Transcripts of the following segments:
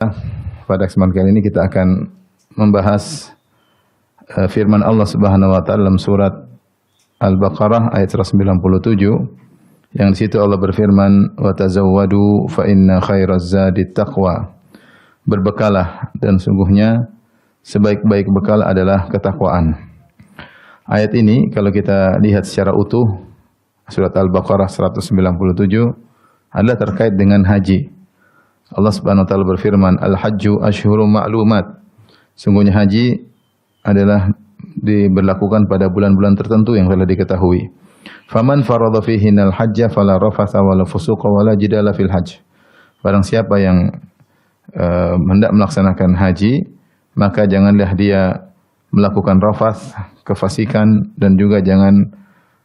Pada kesempatan kali ini kita akan membahas firman Allah Subhanahu wa taala dalam surat Al-Baqarah ayat 197 yang di situ Allah berfirman wa tazawwadu fa inna khairaz zadi taqwa. Berbekalah dan sungguhnya sebaik-baik bekal adalah ketakwaan. Ayat ini kalau kita lihat secara utuh surat Al-Baqarah 197 adalah terkait dengan haji. Allah Subhanahu wa taala berfirman, "Al-hajju asyhurum ma'lumat." Sungguhnya haji adalah diberlakukan pada bulan-bulan tertentu yang telah diketahui. Faman faradha fihinal hajja fala rafatha wala fusuqa wala jidala fil hajj. Barang siapa yang hendak melaksanakan haji, maka janganlah dia melakukan rafath, kefasikan, dan juga jangan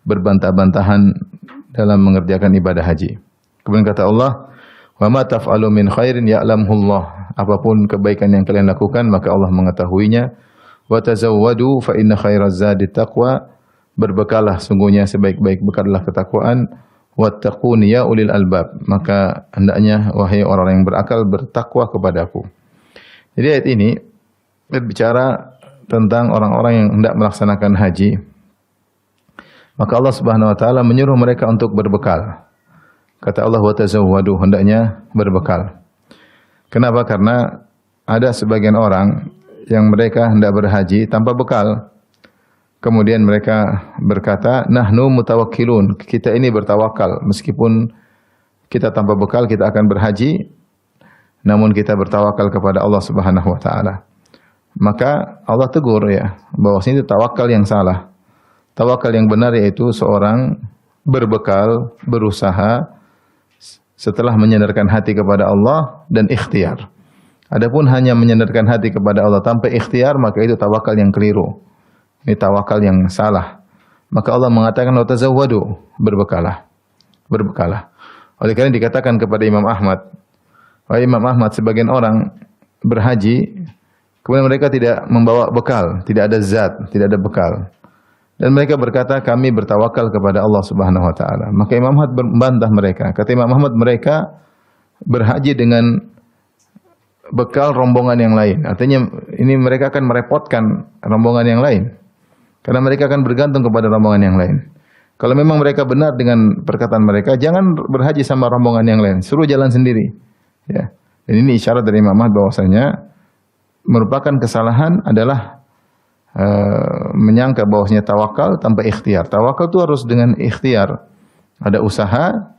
berbantah-bantahan dalam mengerjakan ibadah haji. Kemudian kata Allah, "Wa ma taf'alu min khairin ya'lamhu Allah." Apapun kebaikan yang kalian lakukan maka Allah mengetahuinya. Wa tazawwadu fa inna khairaz zadi taqwa. Berbekalah sungguhnya sebaik-baik bekal adalah ketakwaan. Wattaquni ya ulil albab. Maka hendaknya wahai orang yang berakal bertakwa kepadaku. Jadi ayat ini berbicara tentang orang-orang yang hendak melaksanakan haji. Maka Allah Subhanahu wa taala menyuruh mereka untuk berbekal. Kata Allah wa tazawwadu, hendaknya berbekal. Kenapa? Karena ada sebagian orang yang mereka hendak berhaji tanpa bekal. Kemudian mereka berkata, "Nahnu mutawakkilun." Kita ini bertawakal, meskipun kita tanpa bekal kita akan berhaji, namun kita bertawakal kepada Allah Subhanahu wa taala. Maka Allah tegur ya, bahwasanya itu tawakal yang salah. Tawakal yang benar yaitu seorang berbekal, berusaha setelah menyandarkan hati kepada Allah dan ikhtiar. Adapun hanya menyandarkan hati kepada Allah tanpa ikhtiar, maka itu tawakal yang keliru. Ini tawakal yang salah. Maka Allah mengatakan wa tazawwadu, berbekalah. Berbekalah. Oleh karena dikatakan kepada Imam Ahmad, wahai Imam Ahmad, sebagian orang berhaji kemudian mereka tidak membawa bekal, tidak ada zat, tidak ada bekal. Dan mereka berkata, kami bertawakal kepada Allah Subhanahu wa taala. Maka Imam Ahmad membantah mereka. Kata Imam Ahmad, mereka berhaji dengan bekal rombongan yang lain. Artinya ini mereka akan merepotkan rombongan yang lain. Karena mereka akan bergantung kepada rombongan yang lain. Kalau memang mereka benar dengan perkataan mereka, jangan berhaji sama rombongan yang lain. Suruh jalan sendiri. Ya. Dan ini isyarat dari Imam Ahmad bahwasanya merupakan kesalahan adalah menyangka bahwasanya tawakal tanpa ikhtiar. Tawakal itu harus dengan ikhtiar. Ada usaha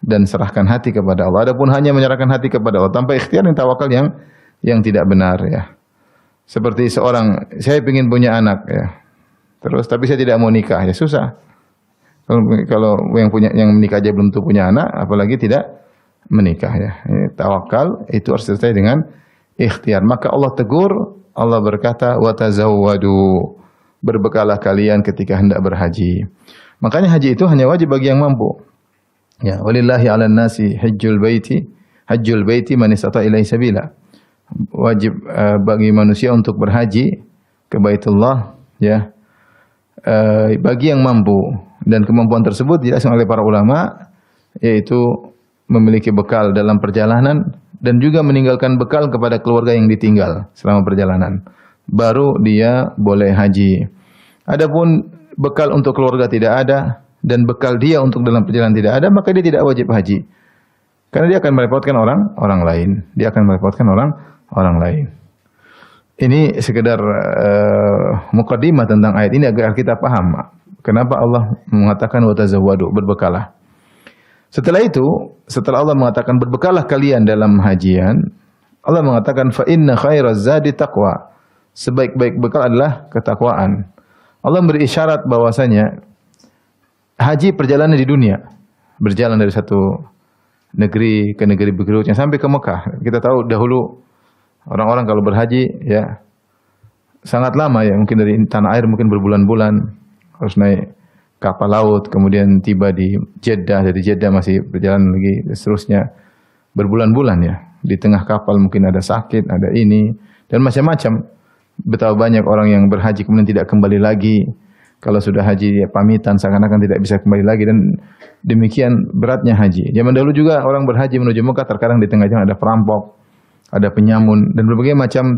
dan serahkan hati kepada Allah. Adapun hanya menyerahkan hati kepada Allah tanpa ikhtiar, ini tawakal yang tidak benar ya. Seperti seorang, saya ingin punya anak ya. Terus tapi saya tidak mau nikah, ya susah. Kalau yang menikah aja belum tentu punya anak, apalagi tidak menikah ya. Ini tawakal itu harus selesai dengan ikhtiar. Maka Allah tegur, Allah berkata, wa tazawwadu, berbekalah kalian ketika hendak berhaji. Makanya haji itu hanya wajib bagi yang mampu. Ya, walillahi 'alan nasi hajjul baiti man istata ilaihi sabila. Wajib bagi manusia untuk berhaji ke Baitullah ya. Bagi yang mampu, dan kemampuan tersebut dijelaskan oleh para ulama yaitu memiliki bekal dalam perjalanan dan juga meninggalkan bekal kepada keluarga yang ditinggal selama perjalanan. Baru dia boleh haji. Adapun bekal untuk keluarga tidak ada dan bekal dia untuk dalam perjalanan tidak ada, maka dia tidak wajib haji. Karena dia akan merepotkan orang lain. Dia akan merepotkan orang lain. Ini sekedar muqaddimah tentang ayat ini agar kita paham kenapa Allah mengatakan wa tazawwadu, berbekalah. Setelah itu, setelah Allah mengatakan berbekalah kalian dalam hajian, Allah mengatakan fa inna khairaz zadi taqwa. Sebaik-baik bekal adalah ketakwaan. Allah beri isyarat bahwasanya haji perjalanan di dunia, berjalan dari satu negeri ke negeri berikutnya sampai ke Mekah. Kita tahu dahulu orang-orang kalau berhaji ya sangat lama ya, mungkin dari tanah air mungkin berbulan-bulan harus naik kapal laut, kemudian tiba di Jeddah, dari Jeddah masih berjalan lagi seterusnya berbulan-bulan ya. Di tengah kapal mungkin ada sakit, ada ini dan macam-macam. Betapa banyak orang yang berhaji kemudian tidak kembali lagi. Kalau sudah haji ya pamitan seakan-akan tidak bisa kembali lagi, dan demikian beratnya haji. Zaman dahulu juga orang berhaji menuju Mekah terkadang di tengah jalan ada perampok, ada penyamun dan berbagai macam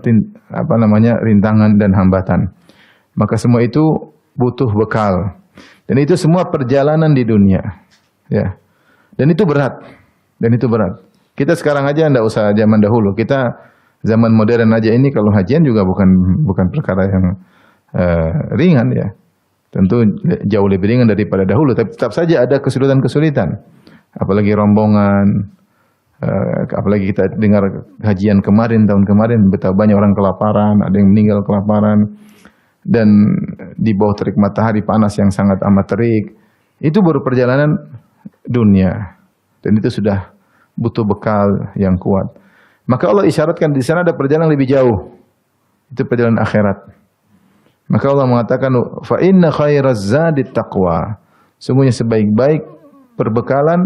rintangan dan hambatan. Maka semua itu butuh bekal. Dan itu semua perjalanan di dunia. Ya. Dan itu berat. Kita sekarang aja enggak usah zaman dahulu. Kita zaman modern aja ini kalau hajian juga bukan perkara yang ringan ya. Tentu jauh lebih ringan daripada dahulu, tapi tetap saja ada kesulitan-kesulitan. Apalagi rombongan, apalagi kita dengar hajian kemarin, tahun kemarin, betapa banyak orang kelaparan, ada yang meninggal kelaparan, dan di bawah terik matahari panas yang sangat amat terik. Itu baru perjalanan dunia, dan itu sudah butuh bekal yang kuat. Maka Allah isyaratkan di sana ada perjalanan lebih jauh, itu perjalanan akhirat. Maka Allah mengatakan, fa inna khairaz zadit taqwa. Sungguhnya sebaik-baik perbekalan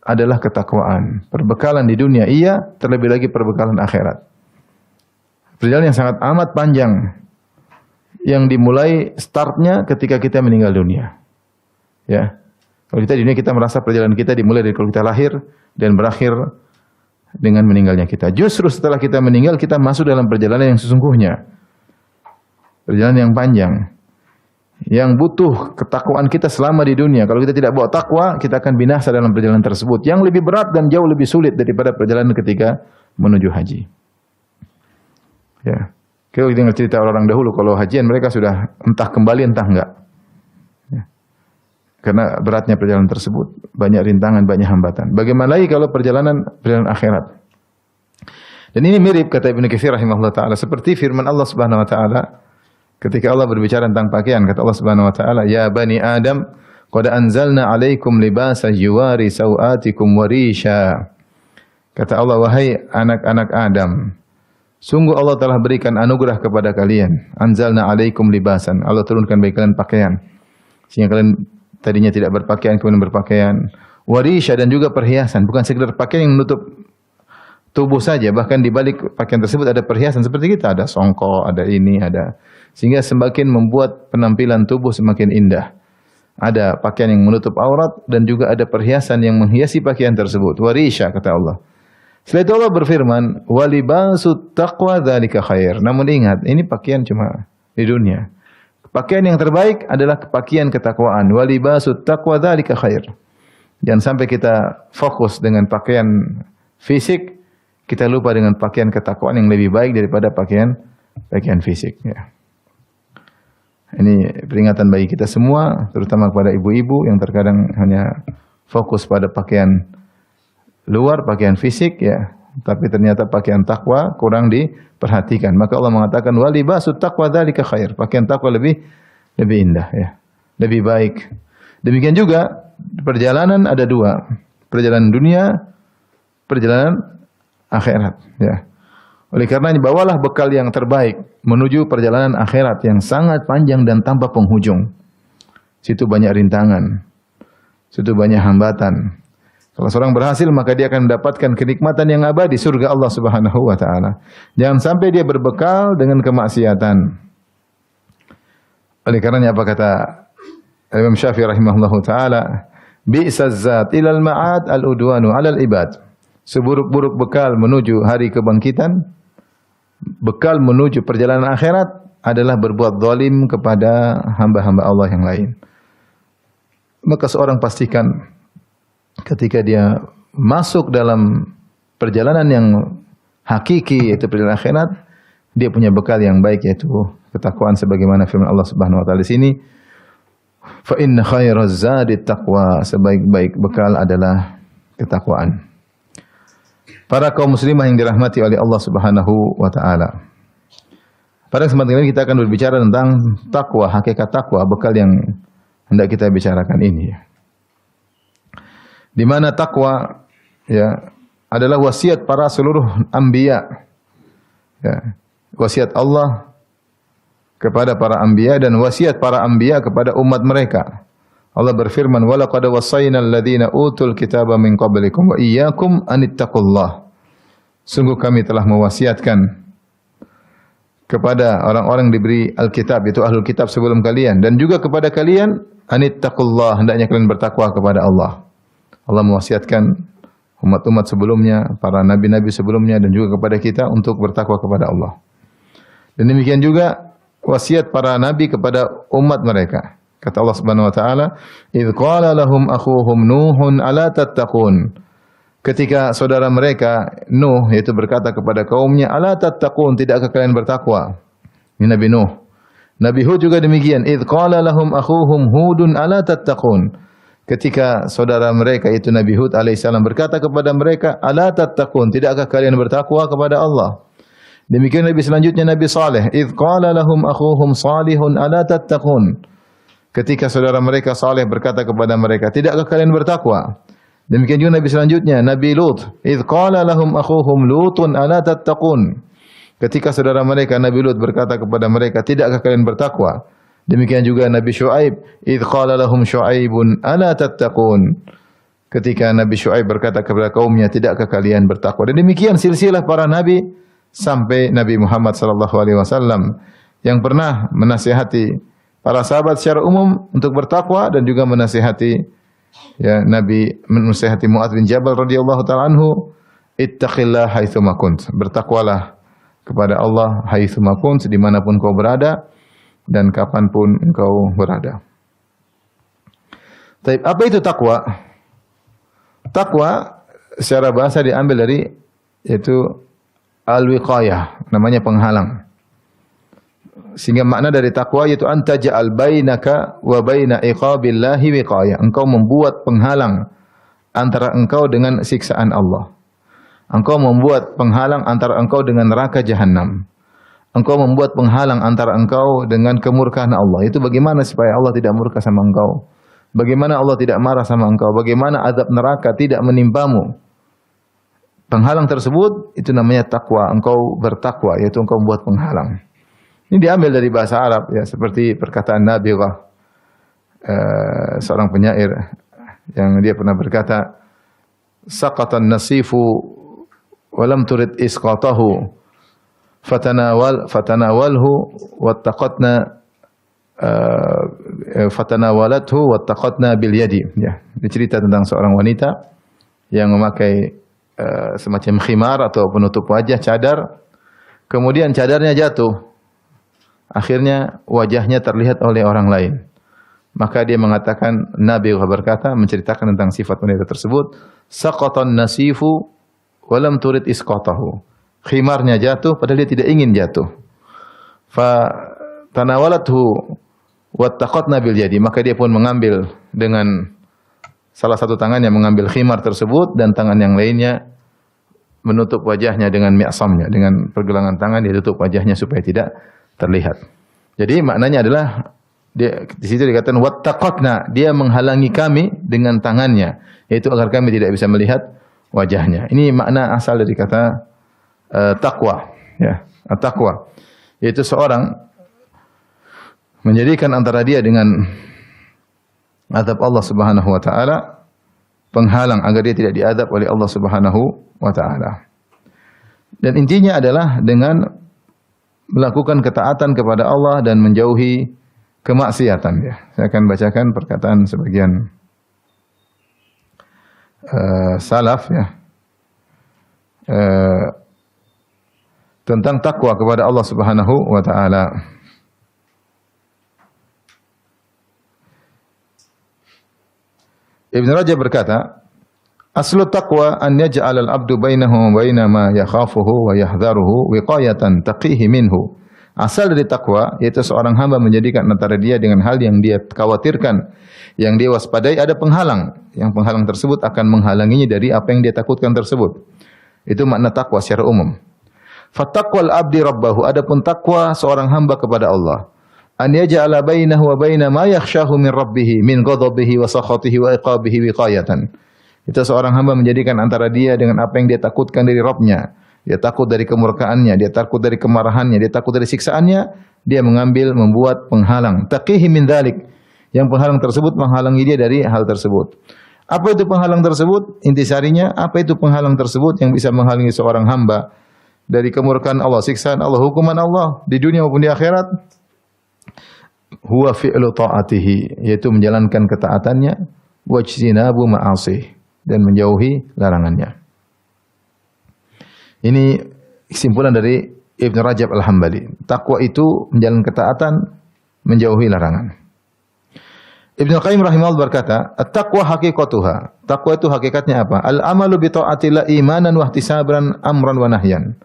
adalah ketakwaan. Perbekalan di dunia iya, terlebih lagi perbekalan akhirat. Perjalanan yang sangat amat panjang, yang dimulai startnya ketika kita meninggal dunia. Ya, kalau kita di dunia kita merasa perjalanan kita dimulai dari kalau kita lahir dan berakhir dengan meninggalnya kita. Justru setelah kita meninggal kita masuk dalam perjalanan yang sesungguhnya. Perjalanan yang panjang, yang butuh ketakwaan kita selama di dunia. Kalau kita tidak bawa takwa, kita akan binasa dalam perjalanan tersebut, yang lebih berat dan jauh lebih sulit daripada perjalanan ketika menuju haji. Ya, kalau kita dengar cerita orang dahulu, kalau hajian mereka sudah entah kembali entah enggak. Ya. Karena beratnya perjalanan tersebut, banyak rintangan, banyak hambatan. Bagaimana lagi kalau perjalanan akhirat? Dan ini mirip kata Ibnu Katsir rahimahullah taala seperti firman Allah Subhanahu wa taala. Ketika Allah berbicara tentang pakaian, kata Allah Subhanahu wa taala, "Ya bani Adam, qad anzalna 'alaikum libasa yuwari sawatikum wa risha." Kata Allah, wahai anak-anak Adam, sungguh Allah telah berikan anugerah kepada kalian. Anzalna 'alaikum libasan. Allah turunkan bagi kalian pakaian. Sehingga kalian tadinya tidak berpakaian kemudian berpakaian. Wa risha, dan juga perhiasan, bukan sekedar pakaian yang menutup tubuh saja, bahkan di balik pakaian tersebut ada perhiasan seperti kita, ada songkok, ada ini, ada, sehingga semakin membuat penampilan tubuh semakin indah. Ada pakaian yang menutup aurat dan juga ada perhiasan yang menghiasi pakaian tersebut. Warisha, kata Allah. Setelah itu Allah berfirman, walibasut taqwa dzalika khair. Namun ingat, ini pakaian cuma di dunia. Pakaian yang terbaik adalah pakaian ketakwaan. Walibasut taqwa dzalika khair. Jangan sampai kita fokus dengan pakaian fisik, kita lupa dengan pakaian ketakwaan yang lebih baik daripada pakaian fisik. Ya. Ini peringatan bagi kita semua, terutama kepada ibu-ibu yang terkadang hanya fokus pada pakaian luar, pakaian fisik, ya, tapi ternyata pakaian takwa kurang diperhatikan. Maka Allah mengatakan walibasut taqwa dzalika khair. Pakaian takwa lebih indah, ya, lebih baik. Demikian juga perjalanan ada dua, perjalanan dunia, perjalanan akhirat, ya. Oleh karenanya bawalah bekal yang terbaik menuju perjalanan akhirat yang sangat panjang dan tanpa penghujung. Situ banyak rintangan, situ banyak hambatan. Kalau seorang berhasil maka dia akan mendapatkan kenikmatan yang abadi, surga Allah Subhanahu wa taala. Jangan sampai dia berbekal dengan kemaksiatan. Oleh karenanya apa kata Imam Syafi'i rahimahullahu taala, bi'saz zat ilal ma'ad al-udwanu 'alal ibad. Seburuk-buruk bekal menuju hari kebangkitan, bekal menuju perjalanan akhirat adalah berbuat zalim kepada hamba-hamba Allah yang lain. Maka seorang pastikan ketika dia masuk dalam perjalanan yang hakiki, yaitu perjalanan akhirat, dia punya bekal yang baik, yaitu ketakwaan sebagaimana firman Allah Subhanahu wa taala di sini, fa inna khairaz zadit taqwa. Sebaik-baik bekal adalah ketakwaan. Para kaum muslimah yang dirahmati oleh Allah Subhanahu wa taala. Pada kesempatan ini kita akan berbicara tentang takwa, hakikat takwa, bekal yang hendak kita bicarakan ini. Di mana takwa, ya, adalah wasiat para seluruh anbiya. Ya, wasiat Allah kepada para anbiya dan wasiat para anbiya kepada umat mereka. Allah berfirman, "Wa laqad wassayna alladziina utul kitaba min qablikum wa iyyakum an ittaqullah." Sungguh kami telah mewasiatkan kepada orang-orang diberi Alkitab, itu ahlul kitab sebelum kalian, dan juga kepada kalian an ittaqullah, hendaknya kalian bertakwa kepada Allah. Allah mewasiatkan umat-umat sebelumnya, para nabi-nabi sebelumnya dan juga kepada kita untuk bertakwa kepada Allah. Dan demikian juga wasiat para nabi kepada umat mereka. Kata Allah Subhanahu wa taala, "Idz qala lahum akhuhum Nuhun ala tattaqun." Ketika saudara mereka Nuh yaitu berkata kepada kaumnya, "Ala tattaqun, tidakkah kalian bertakwa?" Ini Nabi Nuh. Nabi Hud juga demikian, "Idz qala lahum akhuhum Hudun ala tattaqun." Ketika saudara mereka itu Nabi Hud alaihissalam berkata kepada mereka, "Ala tattaqun, tidakkah kalian bertakwa kepada Allah?" Demikian Nabi selanjutnya Nabi Saleh, "Idz qala lahum akhuhum Salihun ala tattaqun." Ketika saudara mereka Saleh berkata kepada mereka, "Tidakkah kalian bertakwa?" Demikian juga Nabi selanjutnya Nabi Lut, "Idz qala lahum akhuhum Lutun ala tattaqun." Ketika saudara mereka Nabi Lut berkata kepada mereka, "Tidakkah kalian bertakwa?" Demikian juga Nabi Syuaib, "Idz qala lahum Syuaibun ala tattaqun." Ketika Nabi Syuaib berkata kepada kaumnya, "Tidakkah kalian bertakwa?" Dan demikian silsilah para nabi sampai Nabi Muhammad sallallahu alaihi wasallam yang pernah menasihati para sahabat secara umum untuk bertakwa dan juga menasihati Nabi menasihati Mu'adz bin Jabal radhiyallahu taala anhu, "Ittaqillah haitsu ma kunt." Bertakwalah kepada Allah haitsu ma kunt, dimanapun kau berada dan kapanpun engkau berada. Tapi apa itu takwa? Takwa secara bahasa diambil dari yaitu al-wiqayah, namanya penghalang. Sehingga makna dari takwa yaitu antaja'al bainaka wa baina iqabillahi wiqayah. Engkau membuat penghalang antara engkau dengan siksaan Allah. Engkau membuat penghalang antara engkau dengan neraka jahanam. Engkau membuat penghalang antara engkau dengan kemurkaan Allah. Itu bagaimana supaya Allah tidak murka sama engkau? Bagaimana Allah tidak marah sama engkau? Bagaimana azab neraka tidak menimpamu? Penghalang tersebut itu namanya takwa. Engkau bertakwa, yaitu engkau membuat penghalang. Ini diambil dari bahasa Arab ya, seperti perkataan Nabigah, seorang penyair yang dia pernah berkata, "Saqatan nasifu wa lam turid isqatahu fatanawalhu wattaqatna fatanawalathu wattaqatna bil yadi." Ya, dia cerita tentang seorang wanita yang memakai semacam khimar atau penutup wajah, cadar. Kemudian cadarnya jatuh. Akhirnya wajahnya terlihat oleh orang lain. Maka dia mengatakan, Nabi berkata, menceritakan tentang sifat wanita tersebut, "Saqatan nasifu wa lam turid isqatahu." Khimarnya jatuh padahal dia tidak ingin jatuh. Fa tanawalathu wattaqatna bil yadi. Maka dia pun mengambil dengan salah satu tangannya mengambil khimar tersebut dan tangan yang lainnya menutup wajahnya dengan mi'samnya, dengan pergelangan tangan dia tutup wajahnya supaya tidak terlihat. Jadi maknanya adalah di situ dikatakan wattaqatna, dia menghalangi kami dengan tangannya, yaitu agar kami tidak bisa melihat wajahnya. Ini makna asal dari kata takwa, ya, at-taqwa. Yaitu seorang menjadikan antara dia dengan azab Allah Subhanahu wa taala penghalang agar dia tidak diazab oleh Allah Subhanahu wa taala. Dan intinya adalah dengan melakukan ketaatan kepada Allah dan menjauhi kemaksiatan. Ya, saya akan bacakan perkataan sebagian salaf ya tentang takwa kepada Allah Subhanahu wa taala. Ibn Rajab berkata, "Aslu taqwa an yaj'al al-'abdu bainahu wa baina ma yakhafuhu wa yahdharuhu wiqayatan taqihi minhu." Asal dari takwa yaitu seorang hamba menjadikan antara dia dengan hal yang dia khawatirkan, yang dia waspadai ada penghalang, yang penghalang tersebut akan menghalanginya dari apa yang dia takutkan tersebut. Itu makna takwa secara umum. Fattaqwal abdi rabbahu, adapun takwa seorang hamba kepada Allah, an yaj'ala bainahu wa baina ma yakhshahu min rabbih min ghadabihi wa sakhatihi wa iqabihi wiqayatan. Itu seorang hamba menjadikan antara dia dengan apa yang dia takutkan dari Rabb-nya. Dia takut dari kemurkaannya, dia takut dari kemarahannya, dia takut dari siksaannya, dia membuat penghalang. Taqihi min dzalik. Yang penghalang tersebut menghalangi dia dari hal tersebut. Apa itu penghalang tersebut? Intisarinya, apa itu penghalang tersebut yang bisa menghalangi seorang hamba dari kemurkaan Allah, siksaan Allah, hukuman Allah di dunia maupun di akhirat? Huwa fi'lu ta'atihi, yaitu menjalankan ketaatannya, wajtinabu ma'asih, dan menjauhi larangannya. Ini kesimpulan dari Ibnu Rajab Al-Hambali. Takwa itu menjalankan ketaatan, menjauhi larangan. Ibnu Qayyim rahimahullah berkata, "At-taqwa haqiqatuha." Takwa itu hakikatnya apa? Al-amalu bi ta'atillah imanan wa ihtisaban amran wa nahyan.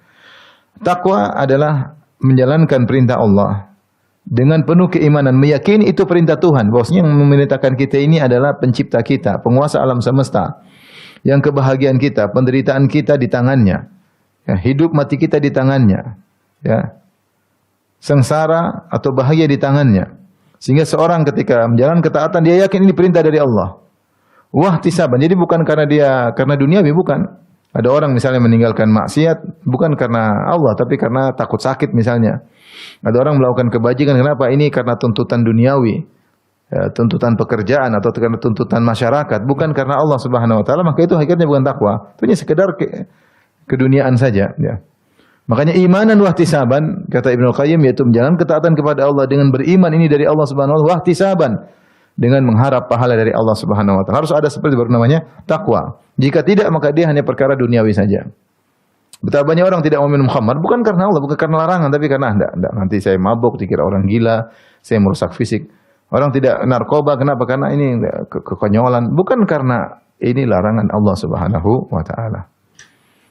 Takwa adalah menjalankan perintah Allah dengan penuh keimanan, meyakini itu perintah Tuhan. Bahwasanya yang memerintahkan kita ini adalah pencipta kita, penguasa alam semesta. Yang kebahagiaan kita, penderitaan kita di tangannya. Ya, hidup mati kita di tangannya. Ya. Sengsara atau bahagia di tangannya. Sehingga seorang ketika menjalankan ketaatan dia yakin ini perintah dari Allah. Wahtisaban. Jadi bukan karena duniawi, bukan. Ada orang misalnya meninggalkan maksiat bukan karena Allah tapi karena takut sakit misalnya. Ada orang melakukan kebajikan kenapa? Ini karena tuntutan duniawi. Ya, tuntutan pekerjaan atau karena tuntutan masyarakat, bukan karena Allah Subhanahu wa taala, maka itu hakikatnya bukan takwa. Itu hanya sekedar keduniaan saja, ya. Makanya imanan wahtisaban kata Ibnu Qayyim yaitu menjalankan ketaatan kepada Allah dengan beriman ini dari Allah Subhanahu wa taala, wahtisaban dengan mengharap pahala dari Allah Subhanahu wa taala. Harus ada seperti baru namanya takwa. Jika tidak maka dia hanya perkara duniawi saja. Betapa banyak orang tidak mau minum khamar bukan karena Allah, bukan karena larangan tapi karena enggak nanti saya mabuk dikira orang gila, saya merusak fisik. Orang tidak narkoba kenapa? Karena ini kekonyolan, bukan karena ini larangan Allah Subhanahu wa taala.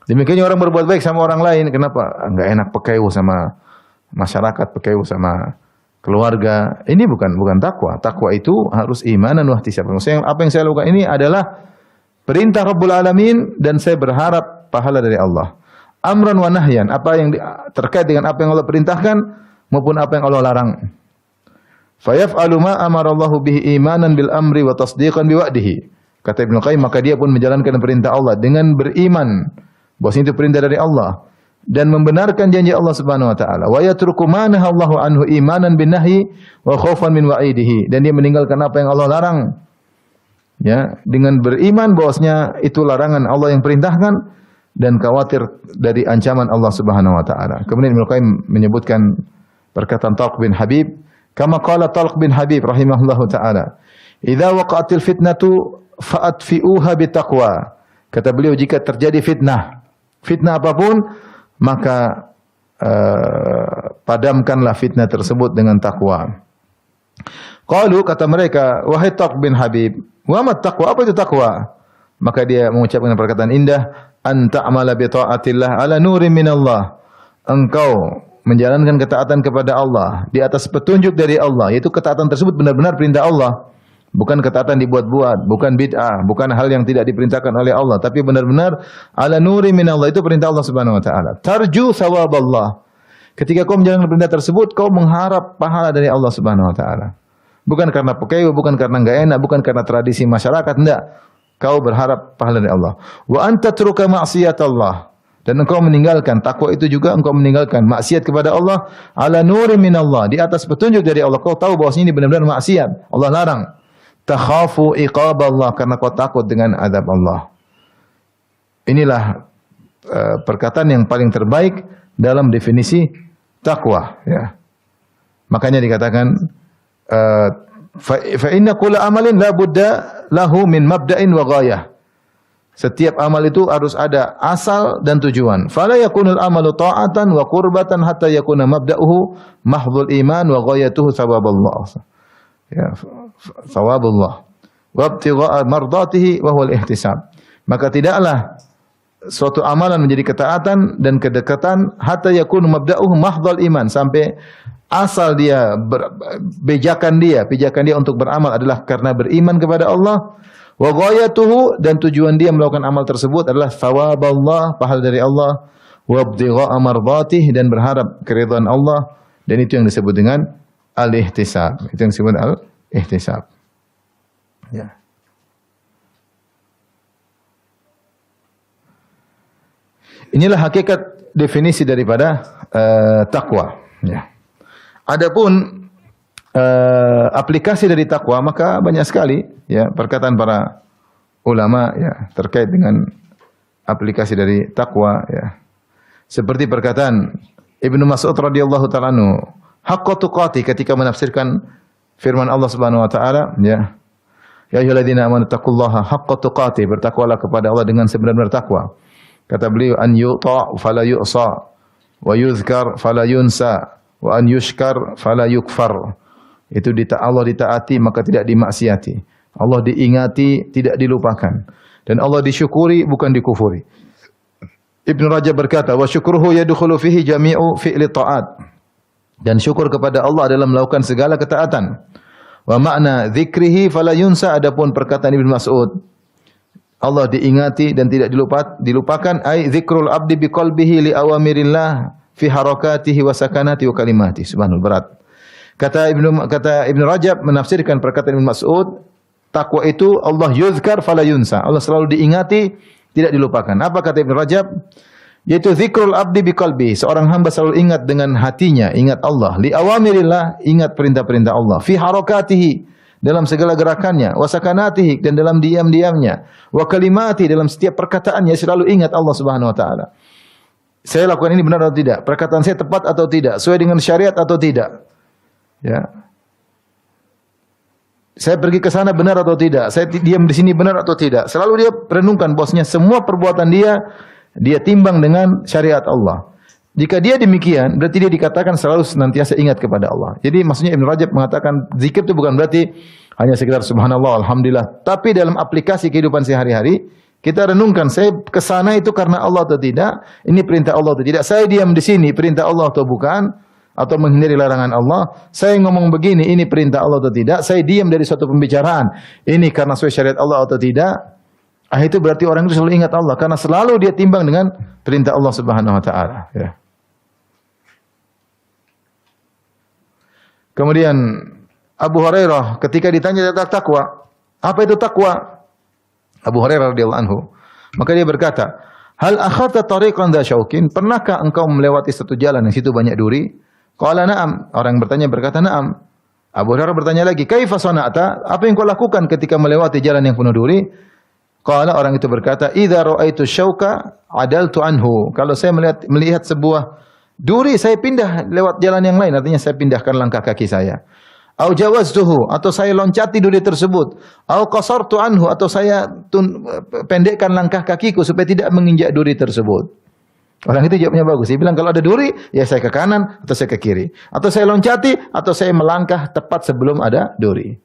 Demikiannya orang berbuat baik sama orang lain, kenapa? Enggak enak pekeu sama masyarakat, pekeu sama keluarga. Ini bukan takwa. Takwa itu harus imanan wahtisaban. Maksudnya apa yang saya lakukan ini adalah perintah Rabbul Alamin dan saya berharap pahala dari Allah. Amran wa nahyan, apa yang terkait dengan apa yang Allah perintahkan maupun apa yang Allah larang. Fayaf'alu ma amarallahu bihi imanan bil amri wa tasdiqan bi wa'dihi. Kata Ibnu Qayyim maka dia pun menjalankan perintah Allah dengan beriman bahwasanya itu perintah dari Allah dan membenarkan janji Allah Subhanahu wa taala. Wa yatruku ma nahallahu anhu imanan bin nahyi wa khaufan min wa'idihi, dan dia meninggalkan apa yang Allah larang. Ya, dengan beriman bahwasanya itu larangan Allah yang perintahkan dan khawatir dari ancaman Allah Subhanahu wa taala. Kemudian Ibnu Qayyim menyebutkan perkataan Talq bin Habib, kama qala Talq bin Habib rahimahullahu taala, "Idza waqa'atil fitnatu fa'atfi'uha bitaqwa." Kata beliau jika terjadi fitnah apapun, maka padamkanlah fitnah tersebut dengan takwa. Qalu kata mereka, wahai Talq bin Habib, wa ma taqwa? Apa itu takwa? Maka dia mengucapkan perkataan indah, anta amala bi taatillah ala nurin minallah. Engkau menjalankan ketaatan kepada Allah di atas petunjuk dari Allah, yaitu ketaatan tersebut benar-benar perintah Allah. Bukan ketaatan dibuat-buat, bukan bid'ah, bukan hal yang tidak diperintahkan oleh Allah, tapi benar-benar ala nuri minallah, itu perintah Allah Subhanahu wa taala. Tarju sawaballah. Ketika kau menjalankan perintah tersebut, kau mengharap pahala dari Allah Subhanahu wa taala. Bukan karena pekeu, bukan karena enggak enak, bukan karena tradisi masyarakat, enggak. Kau berharap pahala dari Allah. Wa anta truka ma'siyatallah. Dan engkau meninggalkan takwa itu juga engkau meninggalkan maksiat kepada Allah ala nuri minallah, di atas petunjuk dari Allah. Kau tahu bahwa ini benar-benar maksiat, Allah larang. Takhafu iqaballah, karena kau takut dengan azab Allah. Inilah perkataan yang paling terbaik dalam definisi takwa, ya. Makanya dikatakan fa inna kulla amalin la budda lahu min mabda'in wa ghayah. Setiap amal itu harus ada asal dan tujuan. Fala yakunul amalu ta'atan wa qurbatan hatta yakuna mabda'uhu mahdhul iman wa ghayatuhu thawaballah. Ya, thawabullah wa ibtigha'a mardatihi wa huwa al-ihtisab. Maka tidaklah suatu amalan menjadi ketaatan dan kedekatan hatta yakunu mabda'uhu mahdhal iman, sampai asal dia pijakan dia untuk beramal adalah karena beriman kepada Allah. Wa ghayatuhu, dan tujuan dia melakukan amal tersebut adalah thawaballah, pahala dari Allah. Wa ibtigha'a mardatihi, dan berharap keridhaan Allah, dan itu yang disebut dengan al-ihtisab. Itu yang disebut al-ihtisab. Ya. Inilah hakikat definisi daripada takwa. Ya. Adapun aplikasi dari takwa maka banyak sekali, ya, perkataan para ulama, ya, terkait dengan aplikasi dari takwa, ya. Seperti perkataan Ibnu Mas'ud radhiyallahu ta'ala anhu, haqqa tuqati, ketika menafsirkan firman Allah Subhanahu wa taala, ya. Ya ayyuhalladzina amanu taqullaha haqqa tuqatih, bertakwalah kepada Allah dengan sebenar-benar takwa. Kata beliau, an yuta' fala yu'sa wa yuzkar fala yunsa wa an yushkar fala yukfar. Itu Allah ditaati maka tidak dimaksiati. Allah diingati tidak dilupakan. Dan Allah disyukuri bukan dikufuri. Ibnu Rajab berkata, wa syukruhu yadkhulu fihi jami'u fi'li ta'at. Dan syukur kepada Allah adalah melakukan segala ketaatan. Wa makna dzikrihi fala yunsa, adapun perkataan Ibnu Mas'ud, Allah diingati dan tidak dilupakan, ai dzikrul abdi biqalbihi li awamirillah fi harakatihi wa sakanati wa kalimati. Subhanallah, berat. Kata Ibnu Rajab menafsirkan perkataan Ibnu Mas'ud, takwa itu Allah yuzkar fala yunsa. Allah selalu diingati, tidak dilupakan. Apa kata Ibnu Rajab? Yaitu zikrul abdi biqalbi. Seorang hamba selalu ingat dengan hatinya, ingat Allah. Li awamirillah, ingat perintah-perintah Allah. Fi harakatihi, dalam segala gerakannya. Wa sakanatihi, dan dalam diam-diamnya. Wa kalimati, dalam setiap perkataannya selalu ingat Allah Subhanahu wa taala. Saya lakukan ini benar atau tidak? Perkataan saya tepat atau tidak? Sesuai dengan syariat atau tidak? Ya. Saya pergi ke sana benar atau tidak? Saya diam di sini benar atau tidak? Selalu dia renungkan bosnya, semua perbuatan dia timbang dengan syariat Allah. Jika dia demikian, berarti dia dikatakan selalu senantiasa ingat kepada Allah. Jadi maksudnya Ibnu Rajab mengatakan zikir itu bukan berarti hanya sekedar subhanallah, alhamdulillah, tapi dalam aplikasi kehidupan sehari-hari kita renungkan, saya ke sana itu karena Allah atau tidak? Ini perintah Allah atau tidak? Saya diam di sini perintah Allah atau bukan? Atau menghindari larangan Allah? Saya ngomong begini, ini perintah Allah atau tidak? Saya diam dari suatu pembicaraan, ini karena sesuai syariat Allah atau tidak? Itu berarti orang itu selalu ingat Allah karena selalu dia timbang dengan perintah Allah Subhanahu wa taala, ya. Kemudian Abu Hurairah ketika ditanya tentang takwa, apa itu takwa? Abu Hurairah radhiyallahu anhu, maka dia berkata, hal akhadta tariqan dha syaukin, pernahkah engkau melewati satu jalan yang situ banyak duri? Qala na'am, orang yang bertanya berkata na'am. Abu Hurairah bertanya lagi, kaifa sana'ta, apa yang kau lakukan ketika melewati jalan yang penuh duri? Qala, orang itu berkata, idza ra'aitu syauka adaltu anhu, kalau saya melihat sebuah duri, saya pindah lewat jalan yang lain, artinya saya pindahkan langkah kaki saya. Au jawaztuhu, atau saya loncati duri tersebut. Au qasartu anhu, atau saya pendekkan langkah kakiku supaya tidak menginjak duri tersebut. Orang itu jawabnya bagus. Dia bilang kalau ada duri, ya saya ke kanan atau saya ke kiri. Atau saya loncati atau saya melangkah tepat sebelum ada duri.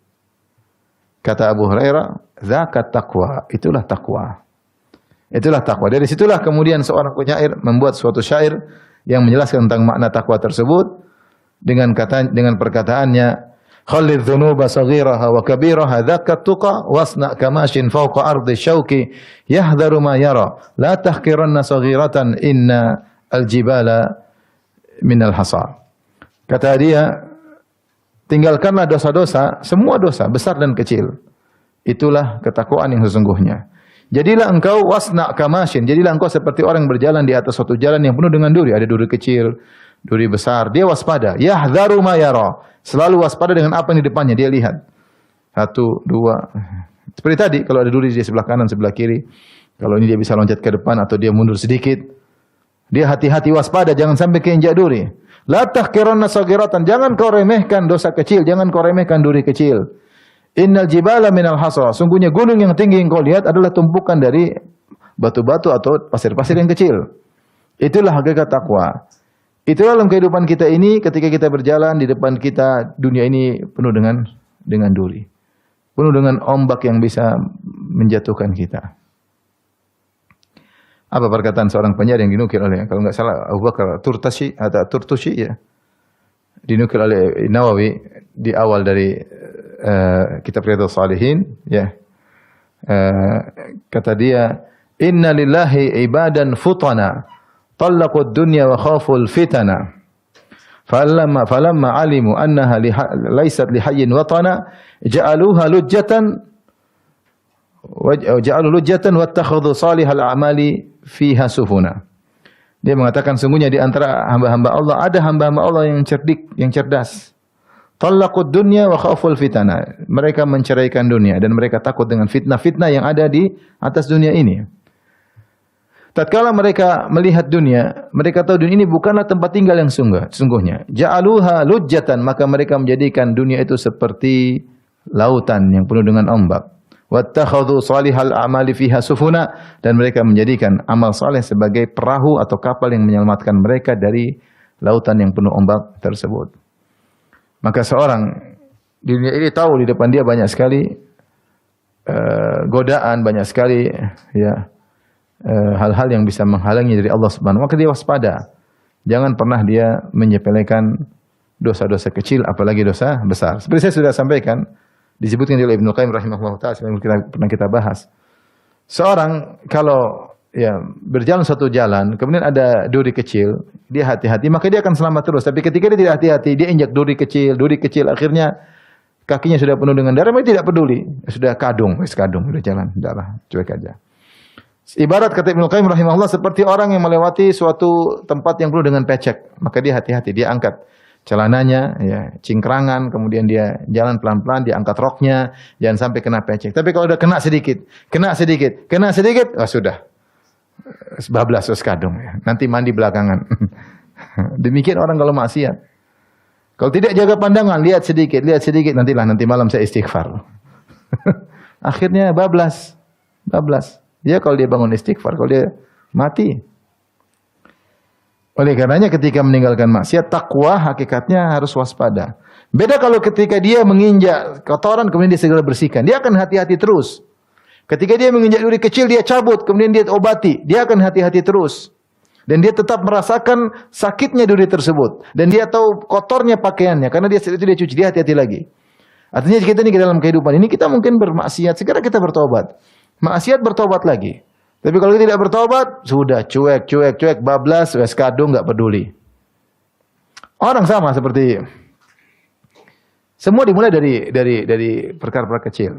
Kata Abu Hurairah, zakat taqwa, itulah takwa. Itulah takwa. Dari situlah kemudian seorang penyair membuat suatu syair yang menjelaskan tentang makna takwa tersebut dengan perkataannya, khalidh dhunuba saghiraha wa kabiraha dzaka tuqa wasna kamashin fawqa ardi syauki yahdharu ma yara la tahqiranna saghiratan inna aljibala minal hasa. Kata dia, tinggalkanlah dosa-dosa, semua dosa besar dan kecil. Itulah ketakwaan yang sesungguhnya. Jadilah engkau wasna kamashin, jadilah engkau seperti orang berjalan di atas suatu jalan yang penuh dengan duri, ada duri kecil, duri besar, dia waspada. Yahdharu ma yara, selalu waspada dengan apa yang di depannya dia lihat. Satu, dua. Seperti tadi, kalau ada duri di sebelah kanan, sebelah kiri, kalau ini dia bisa loncat ke depan atau dia mundur sedikit, dia hati-hati waspada, jangan sampai keinjak duri. La tahqiranna saghiratan, jangan kau remehkan dosa kecil, jangan kau remehkan duri kecil. Innal jibala minal hasa, sungguhnya gunung yang tinggi yang kau lihat adalah tumpukan dari batu-batu atau pasir-pasir yang kecil. Itulah hakikat takwa. Itulah dalam kehidupan kita ini, ketika kita berjalan di depan kita, dunia ini penuh dengan duri. Penuh dengan ombak yang bisa menjatuhkan kita. Apa perkataan seorang penyair yang dinukil oleh, kalau enggak salah, Abu Bakar Turtusi atau Turtusi, ya. Dinukil oleh Nawawi di awal dari kitab Riyadhus Shalihin, ya. Kata dia, inna lillahi ibadan futana talaqud dunya wa khaful fitana falamma alimu annaha laysat lihayyin watana ja'aluha lujjatan wattakhadhu salihal a'mali fiha sufuna. Dia mengatakan sungguhnya di antara hamba-hamba Allah ada hamba-hamba Allah yang cerdik, yang cerdas. Talaqud dunya wa khaful fitana. Mereka menceraikan dunia dan mereka takut dengan fitnah-fitnah yang ada di atas dunia ini. Tatkala mereka melihat dunia, mereka tahu dunia ini bukanlah tempat tinggal yang sungguhnya. Ja'aluha lujjatan, maka mereka menjadikan dunia itu seperti lautan yang penuh dengan ombak. Wattakhadhu salihal a'mali fiha sufuna, dan mereka menjadikan amal saleh sebagai perahu atau kapal yang menyelamatkan mereka dari lautan yang penuh ombak tersebut. Maka seorang di dunia ini tahu di depan dia banyak sekali godaan, banyak sekali ya hal-hal yang bisa menghalangi dari Allah Subhanahu wa taala. Maka dia waspada. Jangan pernah dia menyepelekan dosa-dosa kecil apalagi dosa besar. Seperti saya sudah sampaikan, disebutkan oleh Ibnu Qayyim rahimahullah taala yang pernah kita bahas. Seorang kalau ya berjalan satu jalan, kemudian ada duri kecil, dia hati-hati, maka dia akan selamat terus. Tapi ketika dia tidak hati-hati, dia injak duri kecil, akhirnya kakinya sudah penuh dengan darah, dia tidak peduli. Sudah kadung, sudah jalan, darah, cuek aja. Ibarat kata Ibnu Qayyim rahimahullah seperti orang yang melewati suatu tempat yang penuh dengan becek, maka dia hati-hati, dia angkat celananya, ya, cingkrangan, kemudian dia jalan pelan-pelan, dia angkat roknya, jangan sampai kena becek. Tapi kalau udah kena sedikit, oh sudah, bablas kadung, ya. Nanti mandi belakangan. Demikian orang kalau maksiat. Kalau tidak jaga pandangan, lihat sedikit, nanti malam saya istighfar. Akhirnya bablas. Ya kalau dia bangun istighfar, kalau dia mati. Oleh karenanya ketika meninggalkan maksiat, takwa hakikatnya harus waspada. Beda kalau ketika dia menginjak kotoran kemudian dia segera bersihkan. Dia akan hati-hati terus. Ketika dia menginjak duri kecil dia cabut, kemudian dia obati. Dia akan hati-hati terus. Dan dia tetap merasakan sakitnya duri tersebut. Dan dia tahu kotornya pakaiannya. Karena dia cuci, dia hati-hati lagi. Artinya kita ini dalam kehidupan ini kita mungkin bermaksiat, segera kita bertobat. Maksiat bertobat lagi. Tapi kalau tidak bertobat, sudah cuek, bablas, wes kadung, enggak peduli. Orang sama seperti semua dimulai dari perkara-perkara kecil.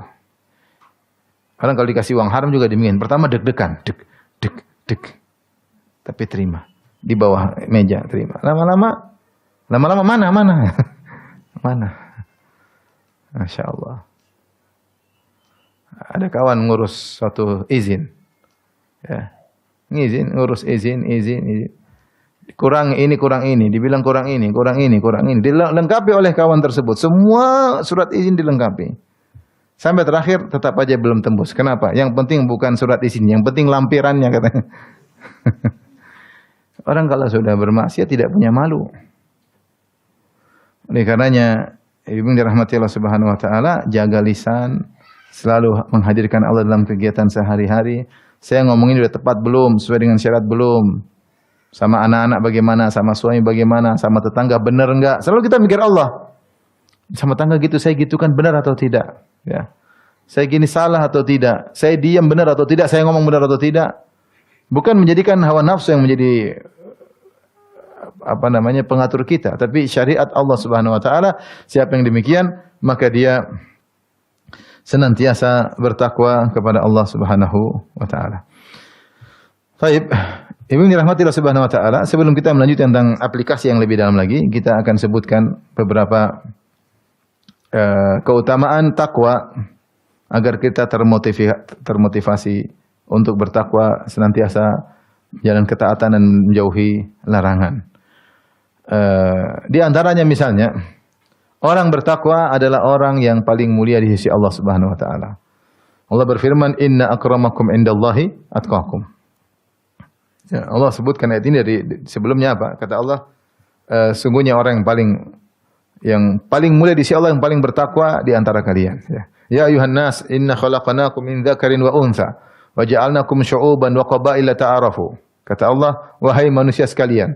Orang kalau dikasih uang haram juga demikian. Pertama deg-degan, deg. Tapi terima. Di bawah meja terima. Lama-lama mana? Mana? Masya Allah. Ada kawan ngurus suatu izin. Ya. Ngurus izin. Kurang ini, dibilang kurang ini. Dilengkapi oleh kawan tersebut. Semua surat izin dilengkapi. Sampai terakhir tetap aja belum tembus. Kenapa? Yang penting bukan surat izin, yang penting lampirannya katanya. Orang kalau sudah bermaksiat tidak punya malu. Oleh karenanya, Ibu dirahmati Allah Subhanahu wa taala, jaga lisan, selalu menghadirkan Allah dalam kegiatan sehari-hari. Saya ngomongin sudah tepat belum? Sesuai dengan syarat belum? Sama anak-anak bagaimana? Sama suami bagaimana? Sama tetangga benar enggak? Selalu kita mikir Allah. Sama tetangga gitu, saya gitu kan benar atau tidak? Ya. Saya gini salah atau tidak? Saya diam benar atau tidak? Saya ngomong benar atau tidak? Bukan menjadikan hawa nafsu yang menjadi pengatur kita, tapi syariat Allah Subhanahu wa taala. Siapa yang demikian, maka dia senantiasa bertakwa kepada Allah Subhanahu wa taala. Baik, Ibu dirahmati Allah Subhanahu wa taala, sebelum kita melanjutkan tentang aplikasi yang lebih dalam lagi, kita akan sebutkan beberapa keutamaan takwa agar kita termotivasi untuk bertakwa, senantiasa jalan ketaatan dan menjauhi larangan. Di antaranya misalnya, orang bertakwa adalah orang yang paling mulia di sisi Allah Subhanahu wa taala. Allah berfirman, "Inna akramakum indallahi atqakum." Ya, Allah sebutkan ayat ini dari sebelumnya apa? Kata Allah, sungguhnya orang yang paling mulia di sisi Allah, yang paling bertakwa di antara kalian. Ya ayuhan nas, inna khalaqnakum min dzakarin wa untha wa ja'alnakum syu'uban wa qabaila ta'arafu. Kata Allah, wahai manusia sekalian,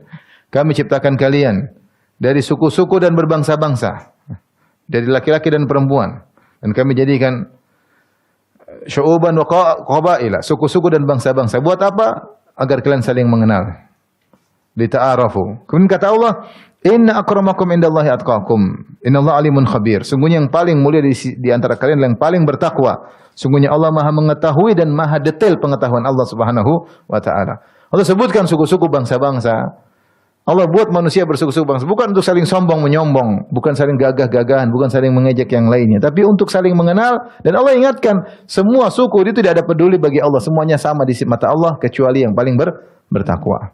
kami ciptakan kalian dari suku-suku dan berbangsa-bangsa, dari laki-laki dan perempuan, dan kami jadikan syu'uban wa qabaila, suku-suku dan bangsa-bangsa. Buat apa? Agar kalian saling mengenal. Lita'arafu. Kemudian kata Allah, inna akramakum indallahi atqakum. Innallaha alimun khabir. Sungguhnya yang paling mulia di antara kalian yang paling bertakwa. Sungguhnya Allah Maha mengetahui dan Maha detail pengetahuan Allah Subhanahu wa taala. Allah sebutkan suku-suku bangsa-bangsa. Allah buat manusia bersuku-suku bangsa bukan untuk saling sombong menyombong, bukan saling gagah-gagahan, bukan saling mengejek yang lainnya, tapi untuk saling mengenal. Dan Allah ingatkan, semua suku itu tidak ada peduli bagi Allah, semuanya sama di mata Allah kecuali yang paling bertakwa.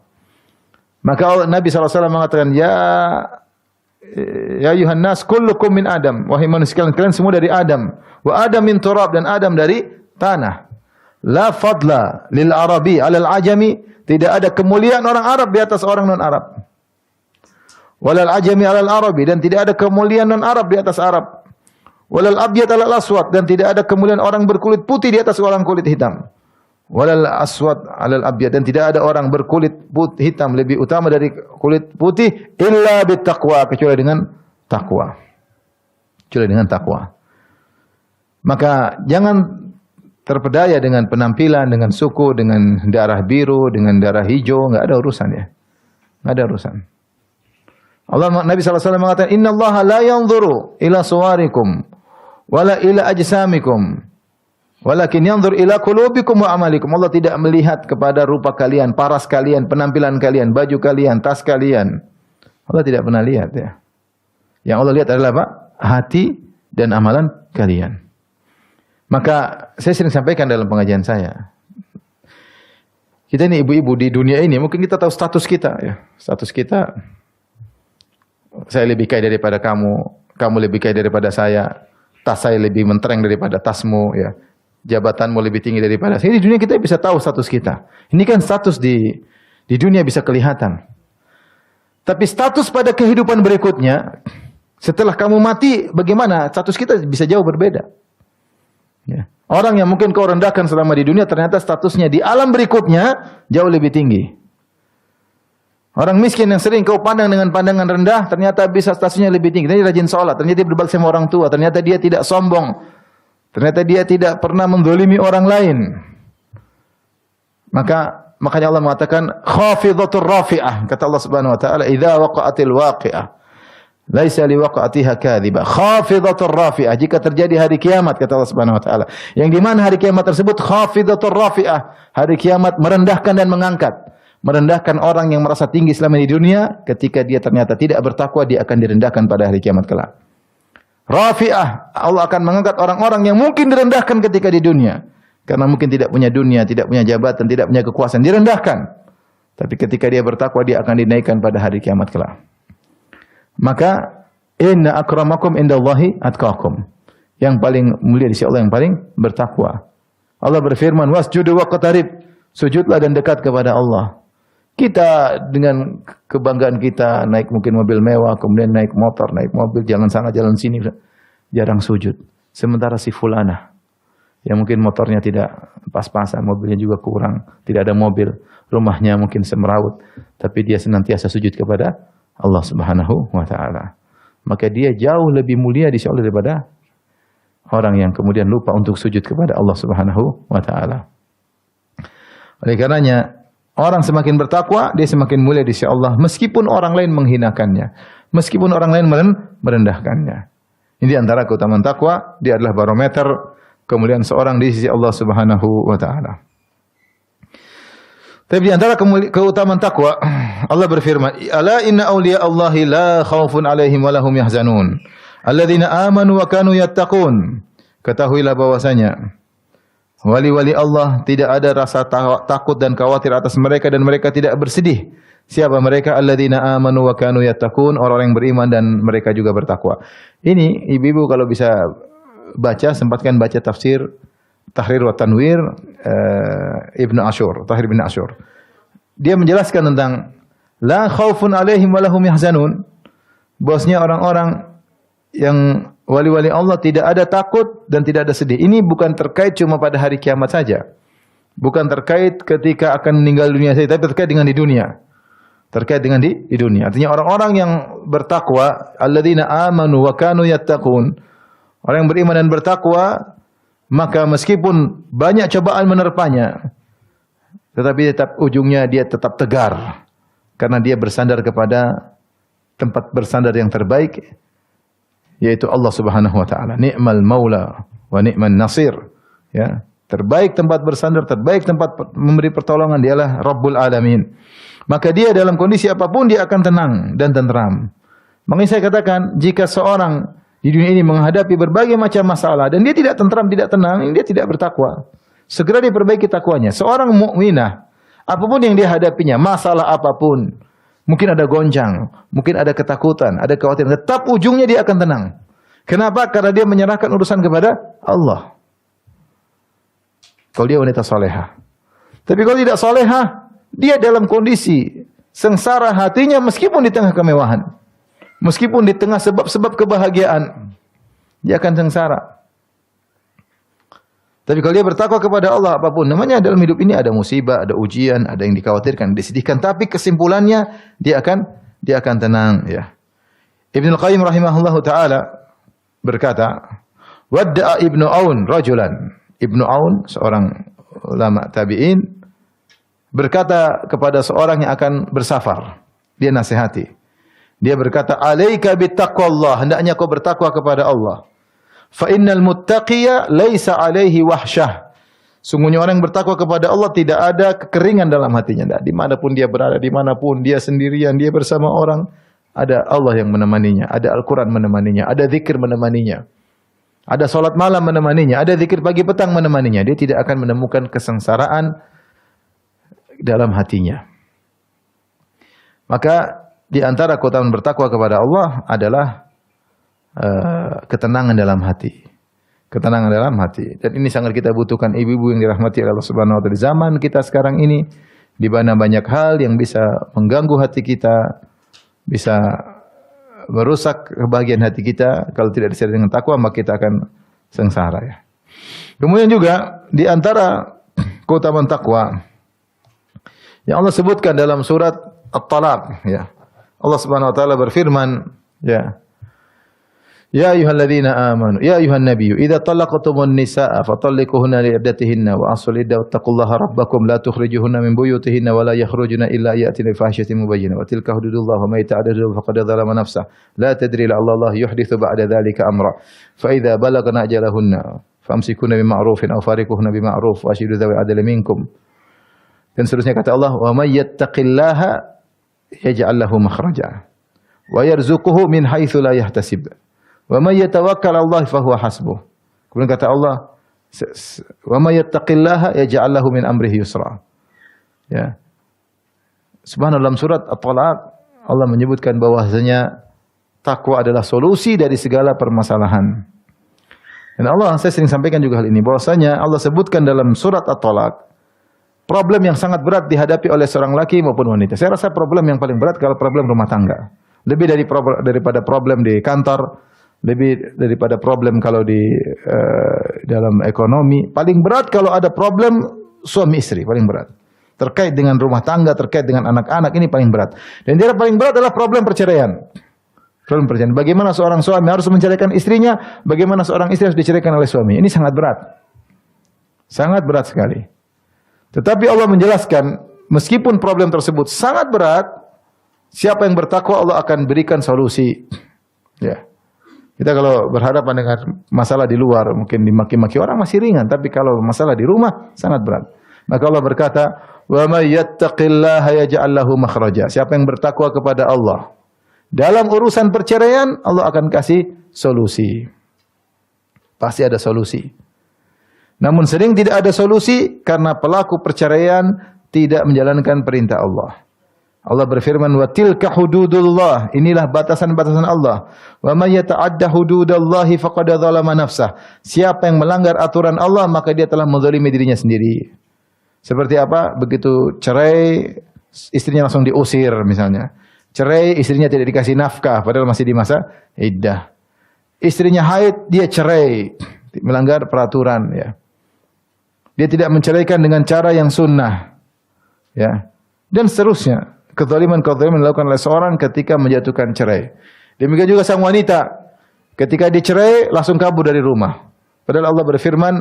Maka Nabi SAW mengatakan, ya ya ayuhan nas kullukum min Adam, wahai manusia kalian semua dari Adam, wa Adam min turab, dan Adam dari tanah. La fadla lil arabi 'alal ajami, tidak ada kemuliaan orang Arab di atas orang non Arab. Walal ajami 'alal arabi, dan tidak ada kemuliaan non Arab di atas Arab. Walal abyad 'alal aswad, dan tidak ada kemuliaan orang berkulit putih di atas orang kulit hitam. Walal aswad 'alal abyad, dan tidak ada orang berkulit hitam lebih utama dari kulit putih illa bittaqwa, kecuali dengan takwa. Kecuali dengan takwa. Maka jangan terpedaya dengan penampilan, dengan suku, dengan darah biru, dengan darah hijau, enggak ada urusan ya. Enggak ada urusan. Nabi SAW mengatakan, Inna Allah la yanzuru ila suwarikum, wala ila ajsamikum, walakin yanzur ila qulubikum wa amalikum. Allah tidak melihat kepada rupa kalian, paras kalian, penampilan kalian, baju kalian, tas kalian. Allah tidak pernah lihat ya. Yang Allah lihat adalah apa? Hati dan amalan kalian. Maka saya sering sampaikan dalam pengajian saya, kita ini ibu-ibu di dunia ini, mungkin kita tahu status kita ya. Status kita, saya lebih kaya daripada kamu, kamu lebih kaya daripada saya, tas saya lebih mentereng daripada tasmu ya. Jabatanmu lebih tinggi daripada saya. Di dunia kita bisa tahu status kita. Ini kan status di dunia bisa kelihatan. Tapi status pada kehidupan berikutnya, setelah kamu mati, bagaimana? Status kita bisa jauh berbeda. Ya. Orang yang mungkin kau rendahkan selama di dunia, ternyata statusnya di alam berikutnya jauh lebih tinggi. Orang miskin yang sering kau pandang dengan pandangan rendah, ternyata bisa statusnya lebih tinggi. Dia rajin sholat, ternyata dia berbakti sama orang tua, ternyata dia tidak sombong, ternyata dia tidak pernah mendolimi orang lain. Makanya Allah mengatakan khafidhatur rafi'ah, kata Allah Subhanahu wa taala, idza waqa'atil waqi'ah laisa liwaqa'atiha kadhibah khafidhatur rafi'ah, jika terjadi hari kiamat, kata Allah Subhanahu wa taala, yang di mana hari kiamat tersebut khafidhatur rafi'ah, hari kiamat merendahkan dan mengangkat, merendahkan orang yang merasa tinggi selama di dunia, ketika dia ternyata tidak bertakwa, dia akan direndahkan pada hari kiamat kelak. Rafi'ah, Allah akan mengangkat orang-orang yang mungkin direndahkan ketika di dunia, karena mungkin tidak punya dunia, tidak punya jabatan, tidak punya kekuasaan, direndahkan. Tapi ketika dia bertakwa, dia akan dinaikkan pada hari kiamat kelak. Maka inna akramakum indallahi atqakum. Yang paling mulia di sisi Allah yang paling bertakwa. Allah berfirman, wasjudu waqtarib, sujudlah dan dekat kepada Allah. Kita dengan kebanggaan kita naik mungkin mobil mewah, kemudian naik motor, naik mobil, jalan sana jalan sini, jarang sujud. Sementara si fulana yang mungkin motornya tidak pas-pasan, mobilnya juga kurang, tidak ada mobil, rumahnya mungkin semeraut, tapi dia senantiasa sujud kepada Allah Subhanahu wa taala. Maka dia jauh lebih mulia di sisi Allah daripada orang yang kemudian lupa untuk sujud kepada Allah Subhanahu wa taala. Oleh karenanya, orang semakin bertakwa, dia semakin mulia di sisi Allah, meskipun orang lain menghinakannya, meskipun orang lain merendahkannya. Ini antara keutamaan takwa, dia adalah barometer kemuliaan seorang di sisi Allah Subhanahu wa taala. Tapi di antara keutamaan takwa, Allah berfirman, "Ala inna awliya Allahi la khaufun 'alaihim wa lahum yahzanun, alladzina amanu wa kanu yattaqun." Ketahuilah bahwasanya wali-wali Allah tidak ada rasa takut dan khawatir atas mereka, dan mereka tidak bersedih. Siapa mereka? Alladzina amanu wa kanu yattaqun, orang-orang yang beriman dan mereka juga bertakwa. Ini ibu-ibu kalau bisa baca, sempatkan baca tafsir Tahrir wa Tanwir Ibnu Ashur, Tahrir bin Ashur. Dia menjelaskan tentang la khaufun alaihim wa lahum yahzanun. Bosnya orang-orang yang wali-wali Allah tidak ada takut dan tidak ada sedih. Ini bukan terkait cuma pada hari kiamat saja. Bukan terkait ketika akan meninggal dunia saja, tapi terkait dengan di dunia. Terkait dengan di dunia. Artinya orang-orang yang bertakwa, alladzina amanu wa kanu yattaqun. Orang yang beriman dan bertakwa, maka meskipun banyak cobaan menerpanya, tetapi tetap ujungnya dia tetap tegar, karena dia bersandar kepada tempat bersandar yang terbaik, yaitu Allah Subhanahu wa taala. Ni'mal maula wa ni'man nasir. Ya, terbaik tempat bersandar, terbaik tempat memberi pertolongan dialah Rabbul Alamin. Maka dia dalam kondisi apapun dia akan tenang dan tenteram. Makanya saya katakan, jika seorang di dunia ini menghadapi berbagai macam masalah dan dia tidak tentram, tidak tenang, dia tidak bertakwa. Segera diperbaiki takwanya. Seorang mukminah, apapun yang dia hadapinya, masalah apapun, Mungkin ada gonjang, mungkin ada ketakutan, ada kekhawatiran. Tetap ujungnya dia akan tenang. Kenapa? Karena dia menyerahkan urusan kepada Allah. Kalau dia wanita salehah. Tapi kalau tidak salehah, dia dalam kondisi sengsara hatinya meskipun di tengah kemewahan. Meskipun di tengah sebab-sebab kebahagiaan. Dia akan sengsara. Tapi kalau dia bertakwa kepada Allah, apapun namanya dalam hidup ini ada musibah, ada ujian, ada yang dikhawatirkan, disedihkan, tapi kesimpulannya dia akan tenang, ya. Ibnu Qayyim rahimahullahu taala berkata, "Wadda'a Ibnu Aun rajulan." Ibnu Aun, seorang ulama tabi'in, berkata kepada seorang yang akan bersafar. Dia nasihati. Dia berkata, "Alaika bittaqwallah." Hendaknya kau bertakwa kepada Allah. Fa innal muttaqiya laisa alaihi wahsyah. Sungguhnya orang yang bertakwa kepada Allah tidak ada kekeringan dalam hatinya. Tidak. Dimanapun dia berada, dimanapun dia sendirian, dia bersama orang, ada Allah yang menemaninya, ada Al-Quran menemaninya, ada zikir menemaninya, ada salat malam menemaninya, ada zikir pagi petang menemaninya. Dia tidak akan menemukan kesengsaraan dalam hatinya. Maka di antara keutamaan bertakwa kepada Allah adalah ketenangan dalam hati. Ketenangan dalam hati. Dan ini sangat kita butuhkan ibu-ibu yang dirahmati Allah Subhanahu wa taala. Di zaman kita sekarang ini di mana banyak hal yang bisa mengganggu hati kita, bisa merusak kebahagiaan hati kita. Kalau tidak disertai dengan takwa, maka kita akan sengsara, ya. Kemudian juga di antara keutamaan takwa yang Allah sebutkan dalam surat At-Talaq, ya. Allah Subhanahu wa taala berfirman, ya. Ya ayyuhalladzina amanu ya ayyuhan nabiyyu idza talaqtumun nisaa fatalliquhunna li'iddatihinna wa asul iddah wattaqullaha rabbakum la tukhrijuhunna min buyutihinna wa la yakhrujuna illa ya'tina bi fahishatin mubayyinah wa tilka hududullah wa may ta'addu faqad dzalama nafsah la tadri la Allah yuhditsu ba'da dzalika amra fa idza balagna ajalahunna famsikuna bima'rufin aw fariquhunna bima'ruf wa ashidu dzawi adli minkum. Dan seterusnya kata Allah, wa may yattaqillaha yaj'al lahu makhraja wa yarzuquhu min haitsu la yahtasib. Wa may yatawakkal 'ala Allah fa huwa hasbuh. Kemudian kata Allah, wa may yattaqillaha yaj'al lahu min amrihi yusra. Ya. Subhanallah, dalam surat At-Talaq Allah menyebutkan bahwasanya takwa adalah solusi dari segala permasalahan. Dan Allah, saya sering sampaikan juga hal ini, bahwasanya Allah sebutkan dalam surat At-Talaq problem yang sangat berat dihadapi oleh seorang laki maupun wanita. Saya rasa problem yang paling berat kalau problem rumah tangga. Lebih daripada problem di kantor, lebih daripada problem kalau di dalam ekonomi. Paling berat kalau ada problem suami istri, paling berat. Terkait dengan rumah tangga, terkait dengan anak-anak, ini paling berat. Dan yang paling berat adalah problem perceraian. Problem perceraian. Bagaimana seorang suami harus menceraikan istrinya, bagaimana seorang istri harus diceraikan oleh suami. Ini sangat berat. Sangat berat sekali. Tetapi Allah menjelaskan, meskipun problem tersebut sangat berat, siapa yang bertakwa Allah akan berikan solusi. Ya. Kita kalau berhadapan dengan masalah di luar, mungkin dimaki-maki orang masih ringan, tapi kalau masalah di rumah sangat berat. Maka Allah berkata, "Wa may yattaqillaha yaj'al lahu makhraja." Siapa yang bertakwa kepada Allah, dalam urusan perceraian Allah akan kasih solusi. Pasti ada solusi. Namun sering tidak ada solusi karena pelaku perceraian tidak menjalankan perintah Allah. Allah berfirman, wa tilka hududullah, inilah batasan-batasan Allah. Wa may yata'adda hududallahi faqad dzalama nafsah. Siapa yang melanggar aturan Allah maka dia telah menzalimi dirinya sendiri. Seperti apa? Begitu cerai, istrinya langsung diusir misalnya. Cerai, istrinya tidak dikasih nafkah padahal masih di masa iddah. Istrinya haid, dia cerai, melanggar peraturan, ya. Dia tidak menceraikan dengan cara yang sunnah, ya. Dan seterusnya. Kezaliman-kezaliman dilakukan oleh seorang ketika menjatuhkan cerai. Demikian juga sang wanita, ketika dicerai langsung kabur dari rumah. Padahal Allah berfirman,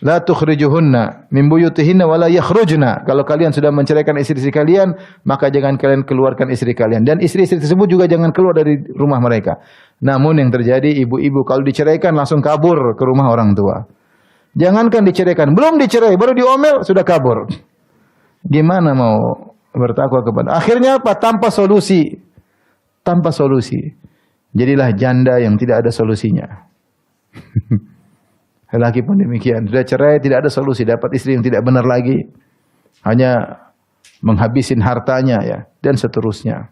la tukhrijuhunna min buyutihinna wa la yakhrujna. Kalau kalian sudah menceraikan istri-istri kalian, maka jangan kalian keluarkan istri kalian. Dan istri-istri tersebut juga jangan keluar dari rumah mereka. Namun yang terjadi, ibu-ibu kalau diceraikan langsung kabur ke rumah orang tua. Jangankan diceraikan, belum dicerai, baru diomel, sudah kabur. Gimana mau bertakwa kepada? Akhirnya apa? Tanpa solusi. Tanpa solusi. Jadilah janda yang tidak ada solusinya. Lelaki pun demikian. Sudah cerai, tidak ada solusi. Dapat istri yang tidak benar lagi. Hanya menghabisin hartanya ya, dan seterusnya.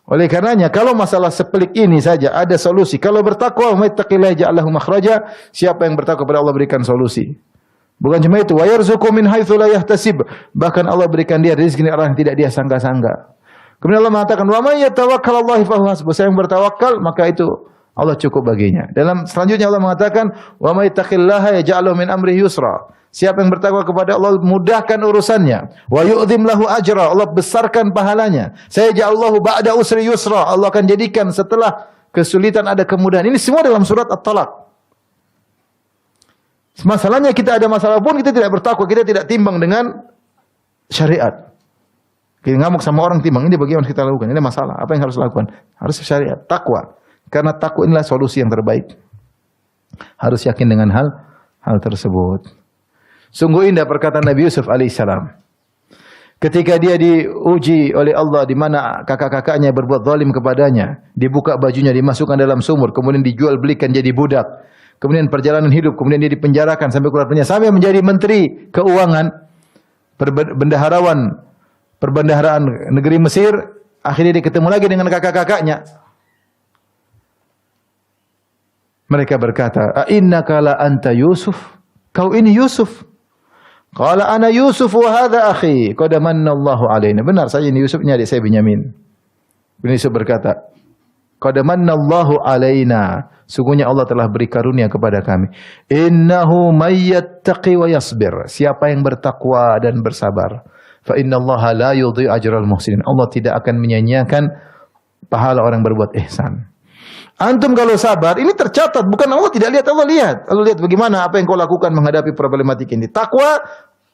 Oleh karenanya kalau masalah sepelik ini saja ada solusi. Kalau bertakwa, "May yattaqillaha yaj'al lahu makhraja." Siapa yang bertakwa kepada Allah berikan solusi. Bukan cuma itu, "Wa yarzuqhu min haitsu la yahtasib." Bahkan Allah berikan dia rezeki dari arah yang tidak dia sangka-sangka. Kemudian Allah mengatakan, "Wa may yatawakkal 'alallahi fa huwa hasbuh." Siapa yang bertawakal, maka itu Allah cukup baginya. Dalam selanjutnya Allah mengatakan, "Wa may yattaqillaha yaj'al lahu min amrihi yusra." Siapa yang bertakwa kepada Allah mudahkan urusannya. Wa yu'dhim lahu ajra, Allah besarkan pahalanya. Sayaj'alullahu ba'da usri yusra, Allah akan jadikan setelah kesulitan ada kemudahan. Ini semua dalam surat At-Talaq. Masalahnya kita ada masalah pun kita tidak bertakwa, kita tidak timbang dengan syariat. Kita ngamuk sama orang timbang, ini bagaimana kita lakukan? Ini masalah, apa yang harus lakukan? Harus syariat, takwa. Karena takwa inilah solusi yang terbaik. Harus yakin dengan hal tersebut. Sungguh indah perkataan Nabi Yusuf alaihissalam. Ketika dia diuji oleh Allah di mana kakak-kakaknya berbuat zalim kepadanya, dibuka bajunya, dimasukkan dalam sumur, kemudian dijual belikan jadi budak. Kemudian perjalanan hidup, kemudian dia dipenjarakan sampai keluar penjara, sampai menjadi menteri keuangan, perbendaharaan negeri Mesir. Akhirnya dia ketemu lagi dengan kakak-kakaknya. Mereka berkata, "A innaka la anta Yusuf?" Kau ini Yusuf. Qala ana Yusuf wa hadha akhi, qad manna Allahu alaina. Benar, saya ini Yusuf, ini adik saya Binyamin. Bin Yusuf berkata, qad manna Allahu alaina. Sungguhnya Allah telah beri karunia kepada kami. Innahu may yattaqi wa yasbir. Siapa yang bertakwa dan bersabar, fa innallaha la yudhi'u ajral muhsinin. Allah tidak akan menyia-nyiakan pahala orang berbuat ihsan. Antum kalau sabar, ini tercatat. Bukan Allah tidak lihat, Allah lihat. Allah lihat bagaimana apa yang kau lakukan menghadapi problematik ini. Takwa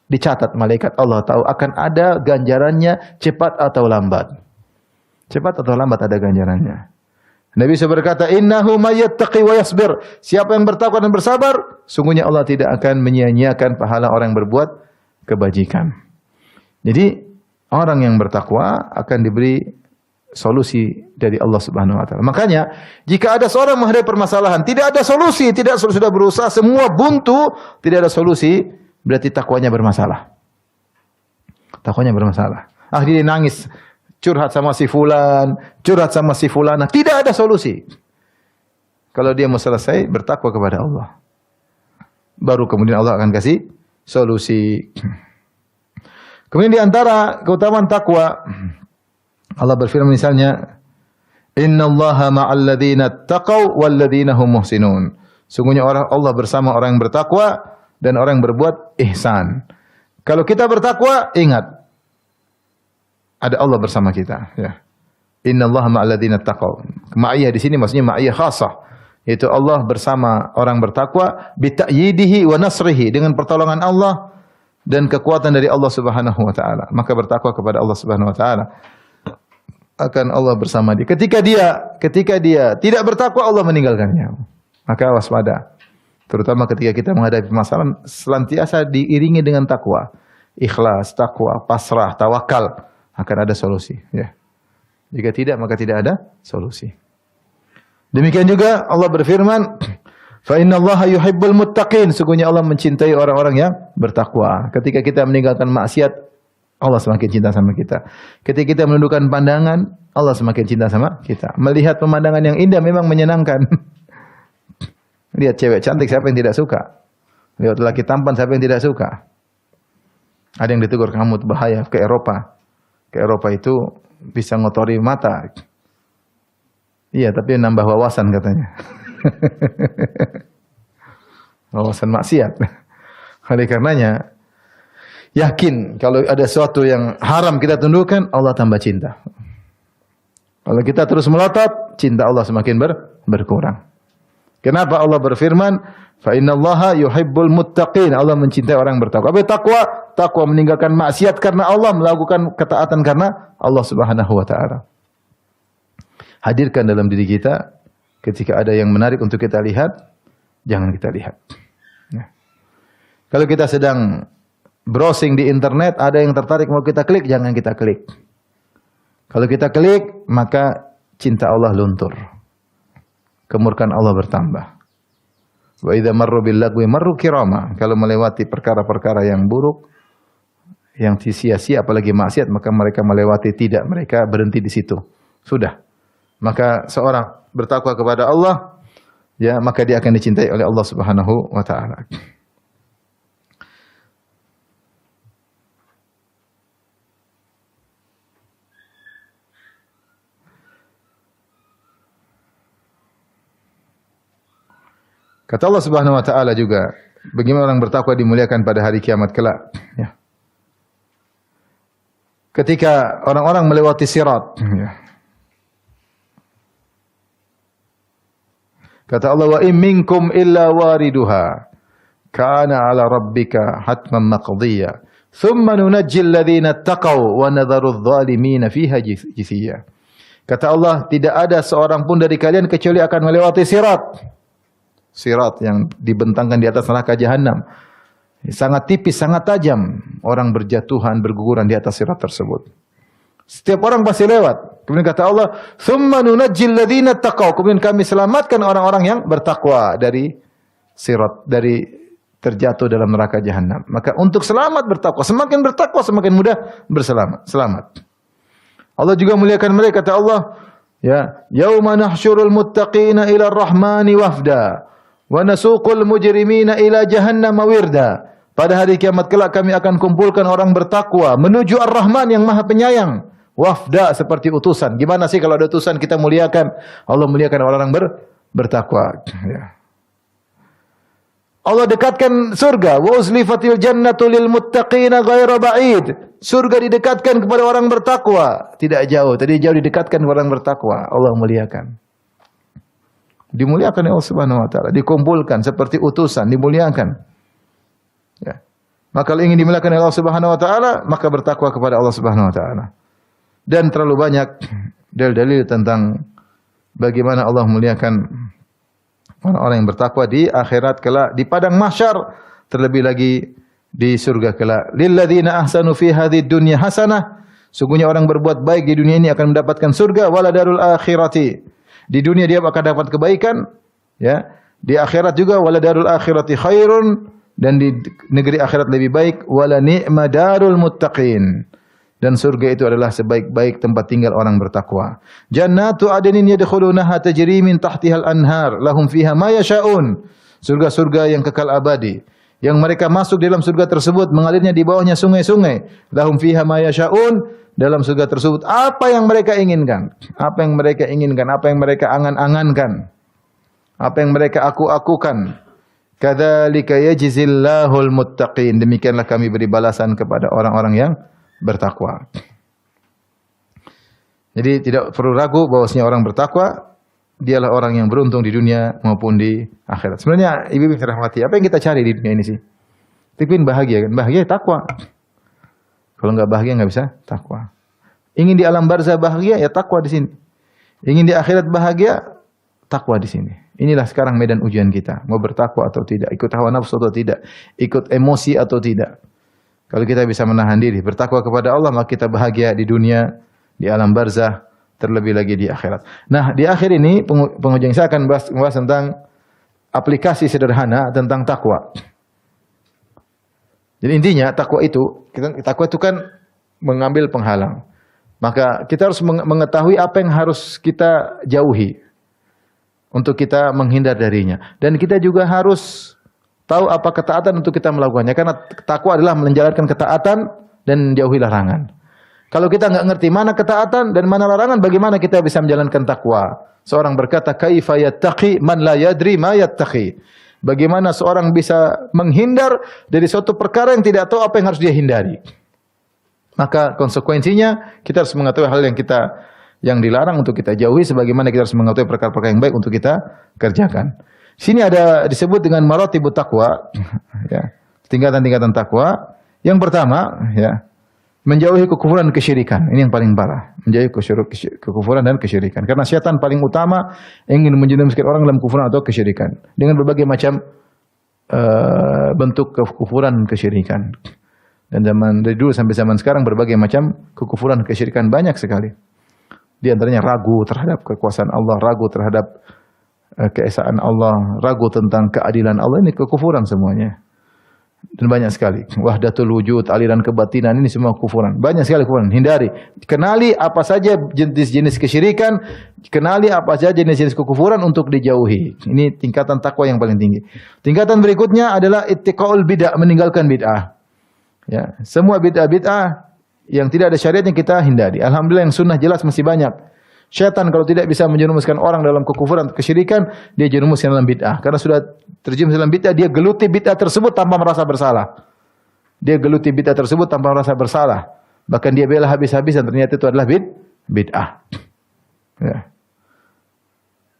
dicatat malaikat. Allah tahu akan ada ganjarannya cepat atau lambat. Cepat atau lambat ada ganjarannya. Nabi SAW berkata, "Innahu may yattaqi wa yasbir." Siapa yang bertakwa dan bersabar, sungguhnya Allah tidak akan menyia-nyiakan pahala orang yang berbuat kebajikan. Jadi orang yang bertakwa akan diberi solusi dari Allah Subhanahu wa taala. Makanya, jika ada seorang menghadapi permasalahan, tidak ada solusi, sudah berusaha semua buntu, tidak ada solusi, berarti takwanya bermasalah. Takwanya bermasalah. Akhirnya dia nangis, curhat sama si fulan, curhat sama si fulana, tidak ada solusi. Kalau dia mau selesai, bertakwa kepada Allah. Baru kemudian Allah akan kasih solusi. Kemudian di antara keutamaan takwa, Allah berfirman misalnya, "Innallaha ma'al ladzina taqaw wal ladzina hum muhsinun." Sungguhnya Allah bersama orang yang bertakwa dan orang yang berbuat ihsan. Kalau kita bertakwa, ingat ada Allah bersama kita, ya. Innallaha ma'al ladzina taqaw. Ma'iyah di sini maksudnya ma'iyah khassah, yaitu Allah bersama orang bertakwa bi ta'yidihi wa nasrihi, dengan pertolongan Allah dan kekuatan dari Allah Subhanahu wa taala. Maka bertakwa kepada Allah Subhanahu wa taala, akan Allah bersama dia. Ketika dia tidak bertakwa, Allah meninggalkannya. Maka waspada. Terutama ketika kita menghadapi masalah, senantiasa diiringi dengan takwa. Ikhlas, takwa, pasrah, tawakal, akan ada solusi, ya. Jika tidak, maka tidak ada solusi. Demikian juga Allah berfirman, "Fa innallaha yuhibbul muttaqin." Sungguhnya Allah mencintai orang-orang yang bertakwa. Ketika kita meninggalkan maksiat, Allah semakin cinta sama kita. Ketika kita menundukkan pandangan, Allah semakin cinta sama kita. Melihat pemandangan yang indah memang menyenangkan. Lihat cewek cantik, siapa yang tidak suka? Lihat laki tampan, siapa yang tidak suka? Ada yang ditegur, "Kamu bahaya ke Eropa." Ke Eropa itu bisa ngotori mata. Iya, tapi nambah wawasan katanya. Wawasan maksiat. Oleh karenanya, yakin kalau ada sesuatu yang haram kita tundukkan, Allah tambah cinta. Kalau kita terus melotot, cinta Allah semakin berkurang. Kenapa Allah berfirman, "Fa innallaha yuhibbul muttaqin." Allah mencintai orang bertakwa. Apa takwa? Takwa meninggalkan maksiat karena Allah, melakukan ketaatan karena Allah Subhanahu wa taala. Hadirkan dalam diri kita ketika ada yang menarik untuk kita lihat, jangan kita lihat. Nah. Kalau kita sedang browsing di internet, ada yang tertarik mau kita klik, jangan kita klik. Kalau kita klik, maka cinta Allah luntur. Kemurkaan Allah bertambah. Wa idza marru bil lagwi marru kirama. Kalau melewati perkara-perkara yang buruk, yang sia-sia apalagi maksiat, maka mereka melewati, tidak, mereka berhenti di situ. Sudah. Maka seorang bertakwa kepada Allah, ya, maka dia akan dicintai oleh Allah Subhanahu wa taala. Kata Allah Subhanahu wa taala juga, bagaimana orang bertakwa dimuliakan pada hari kiamat kelak, ya. Ketika orang-orang melewati sirat, ya. Kata Allah, wa in minkum illa wariduha kana 'ala rabbika hatman maqdiyya thumma nunajjil ladzina taqaw wa nadharu adh-dhalimina fiha jithiya. Kata Allah, tidak ada seorang pun dari kalian kecuali akan melewati sirat. Sirat yang dibentangkan di atas neraka jahanam. Sangat tipis, sangat tajam. Orang berjatuhan, berguguran di atas sirat tersebut. Setiap orang pasti lewat. Kemudian kata Allah, "Tsumma nunajjil ladzina taqaw." Kemudian kami selamatkan orang-orang yang bertakwa dari sirat, dari terjatuh dalam neraka jahanam. Maka untuk selamat bertakwa, semakin mudah selamat. Allah juga muliakan mereka, kata Allah, ya, "Yauma nahsyurul muttaqina ila ar-rahmani wafda wa nasuqul mujrimina ila jahannam wirda." Pada hari kiamat kelak kami akan kumpulkan orang bertakwa menuju Ar-Rahman yang Maha Penyayang. Wafda, seperti utusan. Gimana sih kalau ada utusan kita muliakan? Allah muliakan orang-orang bertakwa. Ya. Allah dekatkan surga. Wa uzlifatil jannatu lil muttaqina ghaira ba'id. Surga didekatkan kepada orang bertakwa. Tidak jauh. Tadi jauh didekatkan kepada orang bertakwa. Allah muliakan. Dimuliakan oleh Allah Subhanahu wa taala, dikumpulkan seperti utusan, dimuliakan. Ya. Maka kalau ingin dimuliakan oleh Allah Subhanahu wa taala, maka bertakwa kepada Allah Subhanahu wa taala. Dan terlalu banyak dalil-dalil tentang bagaimana Allah muliakan orang-orang yang bertakwa di akhirat kelak, di padang mahsyar, terlebih lagi di surga kelak. Lil ladzina ahsanu fi hadhid dunya hasanah. Sungguhnya orang berbuat baik di dunia ini akan mendapatkan surga, wala darul akhirati. Di dunia dia akan dapat kebaikan, ya. Di akhirat juga wala darul akhirati khairun, dan di negeri akhirat lebih baik, wala ni'ma darul muttaqin. Dan surga itu adalah sebaik-baik tempat tinggal orang bertakwa. Jannatu adnin yadkhulunaha tajri min tahtihal anhar, lahum fiha ma yasha'un. Surga-surga yang kekal abadi, yang mereka masuk dalam surga tersebut mengalirnya di bawahnya sungai-sungai. Lahum fiha ma yasha'un. Dalam surga tersebut apa yang mereka inginkan, apa yang mereka inginkan, apa yang mereka angan-angankan, apa yang mereka aku-akukan. Kadzalika yajzillahul muttaqin. Demikianlah kami beri balasan kepada orang-orang yang bertakwa. Jadi tidak perlu ragu bahwasanya orang bertakwa dialah orang yang beruntung di dunia maupun di akhirat. Sebenarnya ibu-ibu rahmati, apa yang kita cari di dunia ini sih? Tipin bahagia kan? Bahagia takwa. Kalau enggak bahagia enggak bisa takwa. Ingin di alam barzah bahagia, ya takwa di sini. Ingin di akhirat bahagia, takwa di sini. Inilah sekarang medan ujian kita. Mau bertakwa atau tidak, ikut hawa nafsu atau tidak, ikut emosi atau tidak. Kalau kita bisa menahan diri, bertakwa kepada Allah, maka kita bahagia di dunia, di alam barzah, terlebih lagi di akhirat. Nah, di akhir ini penghujung saya akan membahas tentang aplikasi sederhana tentang takwa. Jadi intinya takwa itu kan mengambil penghalang. Maka kita harus mengetahui apa yang harus kita jauhi untuk kita menghindar darinya. Dan kita juga harus tahu apa ketaatan untuk kita melakukannya. Karena takwa adalah menjalankan ketaatan dan jauhi larangan. Kalau kita nggak ngerti mana ketaatan dan mana larangan, bagaimana kita bisa menjalankan takwa? Seorang berkata, kaifa yattaqi man la yadri ma yattaqi. Bagaimana seorang bisa menghindar dari suatu perkara yang tidak tahu apa yang harus dia hindari. Maka konsekuensinya kita harus mengetahui hal yang dilarang untuk kita jauhi, sebagaimana kita harus mengetahui perkara-perkara yang baik untuk kita kerjakan. Sini ada disebut dengan maratibut taqwa, ya, tingkatan-tingkatan takwa. Yang pertama, ya, menjauhi kekufuran dan kesyirikan. Ini yang paling parah, menjauhi kekufuran dan kesyirikan. Karena syaitan paling utama ingin menjerumuskan orang dalam kekufuran atau kesyirikan dengan berbagai macam bentuk kekufuran dan kesyirikan. Dan dari dulu sampai zaman sekarang berbagai macam kekufuran dan kesyirikan banyak sekali. Di antaranya ragu terhadap kekuasaan Allah, ragu terhadap keesaan Allah, ragu tentang keadilan Allah. Ini kekufuran semuanya. Dan banyak sekali. Wahdatul wujud, aliran kebatinan, ini semua kufuran. Banyak sekali kufuran. Hindari. Kenali apa saja jenis-jenis kesyirikan, kenali apa saja jenis-jenis kekufuran untuk dijauhi. Ini tingkatan takwa yang paling tinggi. Tingkatan berikutnya adalah ittiqaul bid'ah, meninggalkan bid'ah. Ya, semua bid'ah yang tidak ada syariatnya kita hindari. Alhamdulillah yang sunnah jelas masih banyak. Syaitan kalau tidak bisa menjerumuskan orang dalam kekufuran, kesyirikan, dia jerumuskan dalam bid'ah. Karena sudah terjerumus dalam bid'ah, dia geluti bid'ah tersebut tanpa merasa bersalah. Dia geluti bid'ah tersebut tanpa merasa bersalah. Bahkan dia bela habis-habisan, ternyata itu adalah bid'ah. Ya.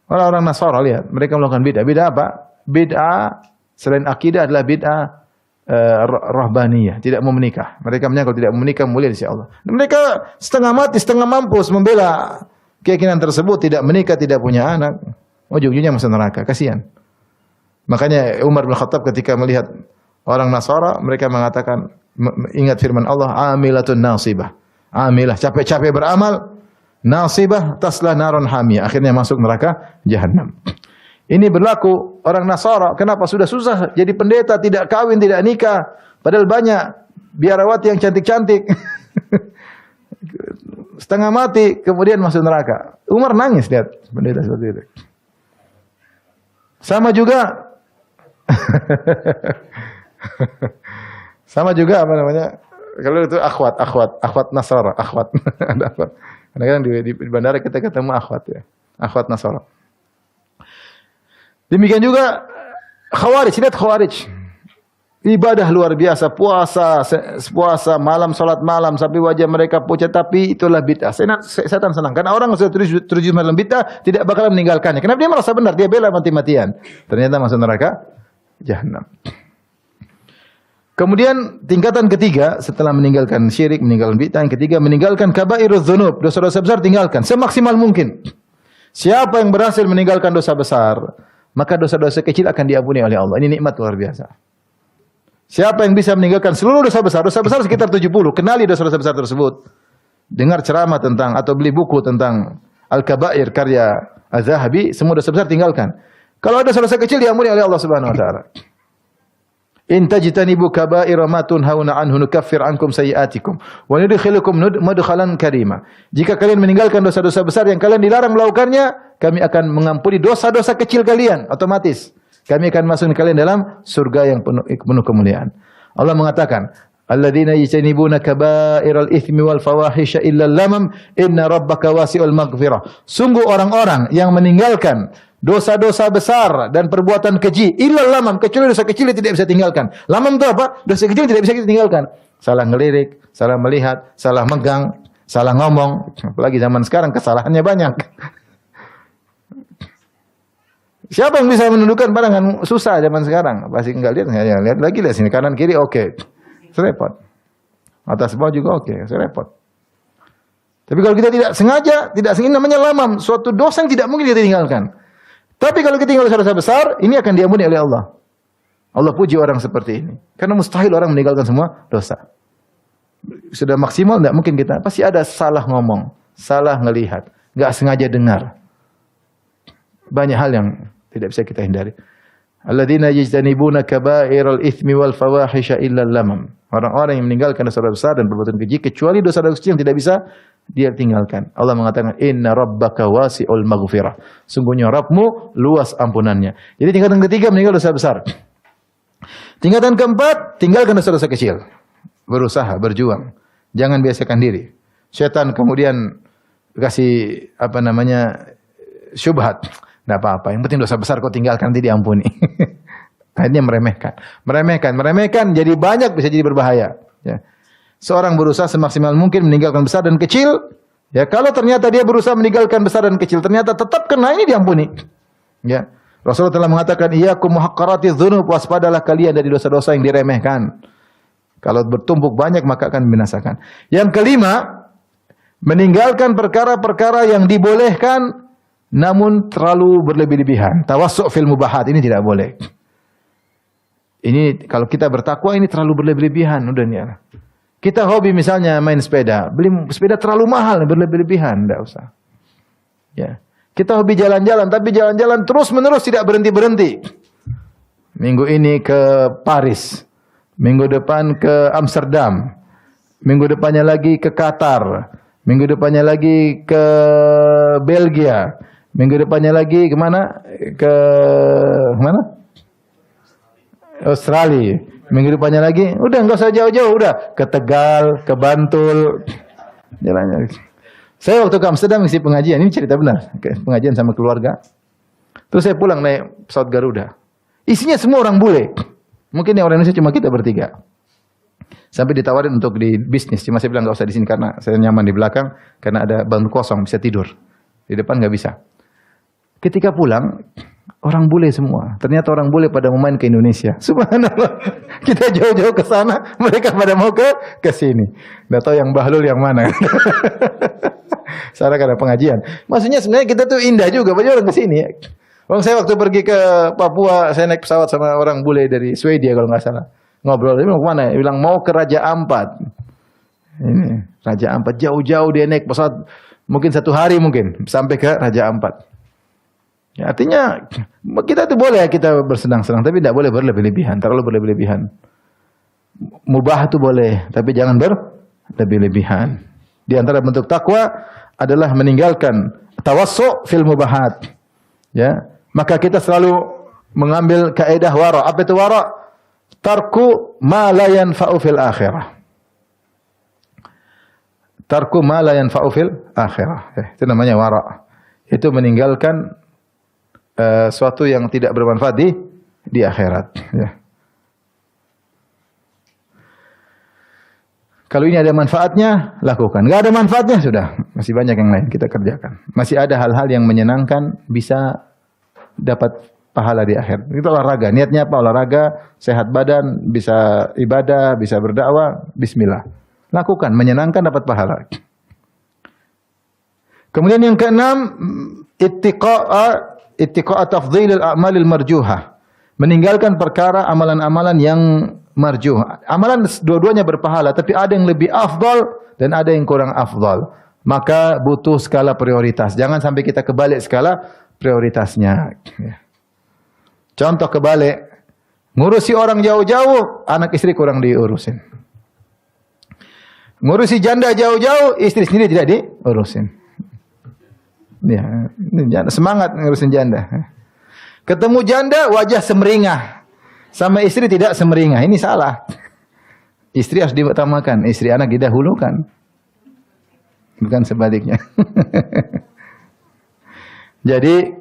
Orang-orang Nasara lihat, mereka melakukan bid'ah. Bid'ah apa? Bid'ah selain akidah adalah bid'ah rahbaniyah, tidak mau menikah. Mereka menyangka tidak mau menikah mulia di sisi Allah. Dan mereka setengah mati, setengah mampus membela keyakinan tersebut, tidak menikah, tidak punya anak. Ujung-ujungnya masuk neraka, kasihan. Makanya Umar bin Khattab ketika melihat orang Nasara, mereka mengatakan, ingat firman Allah, amilatun nasibah. Amilah, capek-capek beramal, nasibah taslah naron hamiyah. Akhirnya masuk neraka jahanam. Ini berlaku orang Nasara. Kenapa? Sudah susah jadi pendeta, tidak kawin, tidak nikah. Padahal banyak biarawati yang cantik-cantik. Setengah mati, kemudian masuk neraka. Umar nangis lihat pendeta seperti itu. Sama juga. Sama juga apa namanya? Kalau itu akhwat Nasara, akhwat. Ada akhwat. Kadang-kadang di bandara kita ketemu akhwat ya. Akhwat Nasara. Demikian juga Khawarij, lihat Khawarij. Ibadah luar biasa, puasa malam, salat malam sampai wajah mereka pucat, tapi itulah bid'ah. Setan senang karena orang sudah terjun dalam bid'ah tidak bakalan meninggalkannya. Kenapa? Dia merasa benar, dia bela mati-matian. Ternyata masuk neraka jahanam. Kemudian tingkatan ketiga setelah meninggalkan syirik, meninggalkan bid'ah, yang ketiga meninggalkan kabairudz dzunub, dosa-dosa besar tinggalkan semaksimal mungkin. Siapa yang berhasil meninggalkan dosa besar, maka dosa-dosa kecil akan diampuni oleh Allah. Ini nikmat luar biasa. Siapa yang bisa meninggalkan seluruh dosa besar sekitar 70, kenali dosa-dosa besar tersebut. Dengar ceramah tentang atau beli buku tentang Al-Kabair karya Az-Zahabi, semua dosa besar tinggalkan. Kalau ada dosa-dosa kecil diampuni oleh Allah Subhanahu wa taala. In tajtanibu kaba'ira ma tunhauna anhu nukaffir ankum sayi'atikum wa nudkhilukum madkhalan karima. Jika kalian meninggalkan dosa-dosa besar yang kalian dilarang melakukannya, kami akan mengampuni dosa-dosa kecil kalian otomatis. Kami akan masukkan kalian dalam surga yang penuh kemuliaan. Allah mengatakan, alladzina yajtanibuna kaba'iral itsmi wal fawahisha illa lamam inna rabbaka wasi'ul maghfirah. Sungguh orang-orang yang meninggalkan dosa-dosa besar dan perbuatan keji illa lamam, kecuali dosa kecil yang tidak bisa tinggalkan. Lamam itu apa? Dosa kecil tidak bisa kita tinggalkan. Salah ngelirik, salah melihat, salah megang, salah ngomong. Apalagi zaman sekarang kesalahannya banyak. Siapa yang bisa menundukkan pandangan? Susah zaman sekarang. Pasti enggak lihat, ya, lihat lagi lihat sini kanan kiri oke. Serepot. Atas bawah juga oke, serepot. Tapi kalau kita tidak sengaja, namanya lamam, suatu dosa yang tidak mungkin kita tinggalkan. Tapi kalau kita tinggal dosa besar, ini akan diampuni oleh Allah. Allah puji orang seperti ini. Karena mustahil orang meninggalkan semua dosa. Sudah maksimal, tidak mungkin kita. Pasti ada salah ngomong, salah ngelihat, nggak sengaja dengar. Banyak hal yang tidak bisa kita hindari. Alladzina yajtanibuna kaba'iral itsmi wal fawahisha illa lamam. Orang-orang yang meninggalkan dosa besar dan perbuatan keji kecuali dosa-dosa kecil yang tidak bisa dia tinggalkan. Allah mengatakan inna rabbaka wasi'ul maghfirah. Sungguhnya Rabbmu luas ampunannya. Jadi tingkatan ketiga meninggal dosa besar. Tingkatan keempat tinggalkan dosa-dosa kecil. Berusaha, berjuang. Jangan biasakan diri. Syaitan kemudian kasih syubhat. Tidak apa-apa. Yang penting dosa besar kau tinggalkan nanti diampuni. Akhirnya meremehkan. Jadi banyak bisa jadi berbahaya. Ya. Seorang berusaha semaksimal mungkin meninggalkan besar dan kecil. Ya, kalau ternyata dia berusaha meninggalkan besar dan kecil, ternyata tetap kena, ini diampuni. Ya. Rasulullah telah mengatakan, iyyakum muhaqqaratiz dzunub, waspadalah kalian dari dosa-dosa yang diremehkan. Kalau bertumpuk banyak maka akan membinasakan. Yang kelima, meninggalkan perkara-perkara yang dibolehkan namun terlalu berlebih-lebihan. Tawassu' fil mubahat, ini tidak boleh. Ini kalau kita bertakwa ini terlalu berlebih-lebihan udahnya. Kita hobi misalnya main sepeda, beli sepeda terlalu mahal, berlebih-lebihan, enggak usah. Ya. Kita hobi jalan-jalan, tapi jalan-jalan terus-menerus tidak berhenti-berhenti. Minggu ini ke Paris, minggu depan ke Amsterdam, minggu depannya lagi ke Qatar, minggu depannya lagi ke Belgia, minggu depannya lagi kemana? Ke mana? Australia. Minggu depannya lagi, udah nggak usah jauh-jauh, udah ke Tegal, ke Bantul, jalannya. Saya waktu ke Amsterdam isi pengajian, ini cerita benar, pengajian sama keluarga. Terus saya pulang naik pesawat Garuda. Isinya semua orang bule. Mungkin yang orang Indonesia cuma kita bertiga. Sampai ditawarin untuk di bisnis, cuma saya bilang nggak usah di sini karena saya nyaman di belakang, karena ada bangku kosong bisa tidur. Di depan nggak bisa. Ketika pulang, orang bule semua. Ternyata orang bule pada mau main ke Indonesia. Subhanallah. Kita jauh-jauh ke sana, mereka pada mau ke sini. Nggak tahu yang bahlul yang mana. Sekarang ada pengajian. Maksudnya sebenarnya kita tuh indah juga, banyak orang ke sini. Bang, saya waktu pergi ke Papua, saya naik pesawat sama orang bule dari Swedia kalau nggak salah. Ngobrol, dia bilang kemana? Dia bilang mau ke Raja Ampat. Ini Raja Ampat, jauh-jauh dia naik pesawat, mungkin 1 hari mungkin sampai ke Raja Ampat. Ya, artinya kita tuh boleh kita bersenang-senang, tapi tidak boleh berlebih-lebihan. Terlalu berlebih-lebihan. Mubah itu boleh, tapi jangan berlebih-lebihan. Di antara bentuk takwa adalah meninggalkan tawassu' fil mubahat. Ya, maka kita selalu mengambil kaidah wara. Apa itu wara? Tarku ma la yanfa'u fil akhirah. Tarku ma la yanfa'u fil akhirah. Itu namanya wara. Itu meninggalkan suatu yang tidak bermanfaat di akhirat. Ya. Kalau ini ada manfaatnya, lakukan. Enggak ada manfaatnya, sudah. Masih banyak yang lain kita kerjakan. Masih ada hal-hal yang menyenangkan, bisa dapat pahala di akhir. Itu olahraga. Niatnya apa? Olahraga, sehat badan, bisa ibadah, bisa berdakwah. Bismillah. Lakukan, menyenangkan, dapat pahala. Kemudian yang keenam, ittiqa' tafdhilil a'malil marjuhah. Meninggalkan perkara amalan-amalan yang marjuh. Amalan dua-duanya berpahala, tapi ada yang lebih afdal dan ada yang kurang afdal. Maka butuh skala prioritas. Jangan sampai kita kebalik skala prioritasnya. Contoh kebalik, ngurusi orang jauh-jauh, anak istri kurang diurusin. Ngurusi janda jauh-jauh, istri sendiri tidak diurusin. Ya, semangat ngurusin janda. Ketemu janda wajah semeringah, sama istri tidak semeringah. Ini salah. Istri harus diutamakan, istri anak didahulukan. Bukan sebaliknya. Jadi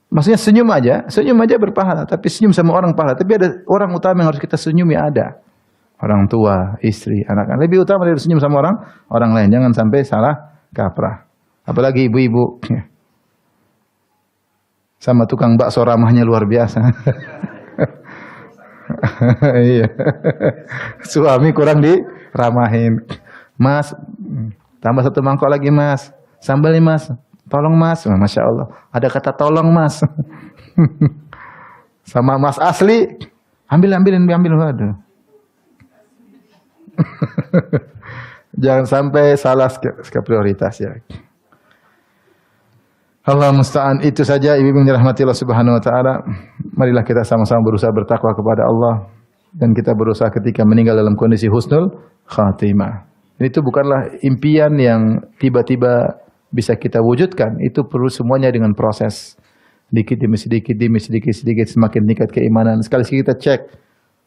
maksudnya senyum aja berpahala. Tapi senyum sama orang pahala. Tapi ada orang utama yang harus kita senyumi ada. Orang tua, istri, anak-anak. Lebih utama dari senyum sama orang lain. Jangan sampai salah kaprah. Apalagi ibu-ibu. Sama tukang bakso ramahnya luar biasa. Iya. Suami kurang diramahin. Mas, tambah 1 mangkok lagi mas. Sambal nih mas. Tolong mas. Masya Allah. Ada kata tolong mas. Sama mas asli. Ambil. Waduh. Jangan sampai salah prioritas ya. Allah musta'an. Itu saja ibu-ibu yang dirahmati Allah Subhanahu wa taala. Marilah kita sama-sama berusaha bertakwa kepada Allah dan kita berusaha ketika meninggal dalam kondisi husnul khatimah. Itu bukanlah impian yang tiba-tiba bisa kita wujudkan. Itu perlu semuanya dengan proses. Dikit demi sedikit semakin meningkat keimanan. Sekali kita cek,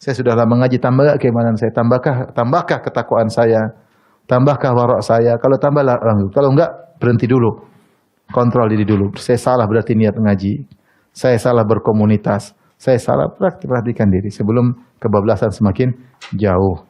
saya sudah lama ngaji, tambah enggak keimanan saya? Tambahkah ketakwaan saya? Tambahkah wara' saya? Kalau tambah lanjut. Kalau enggak, berhenti dulu. Kontrol diri dulu. Saya salah berarti niat ngaji. Saya salah berkomunitas. Saya salah perhatikan diri sebelum kebablasan semakin jauh.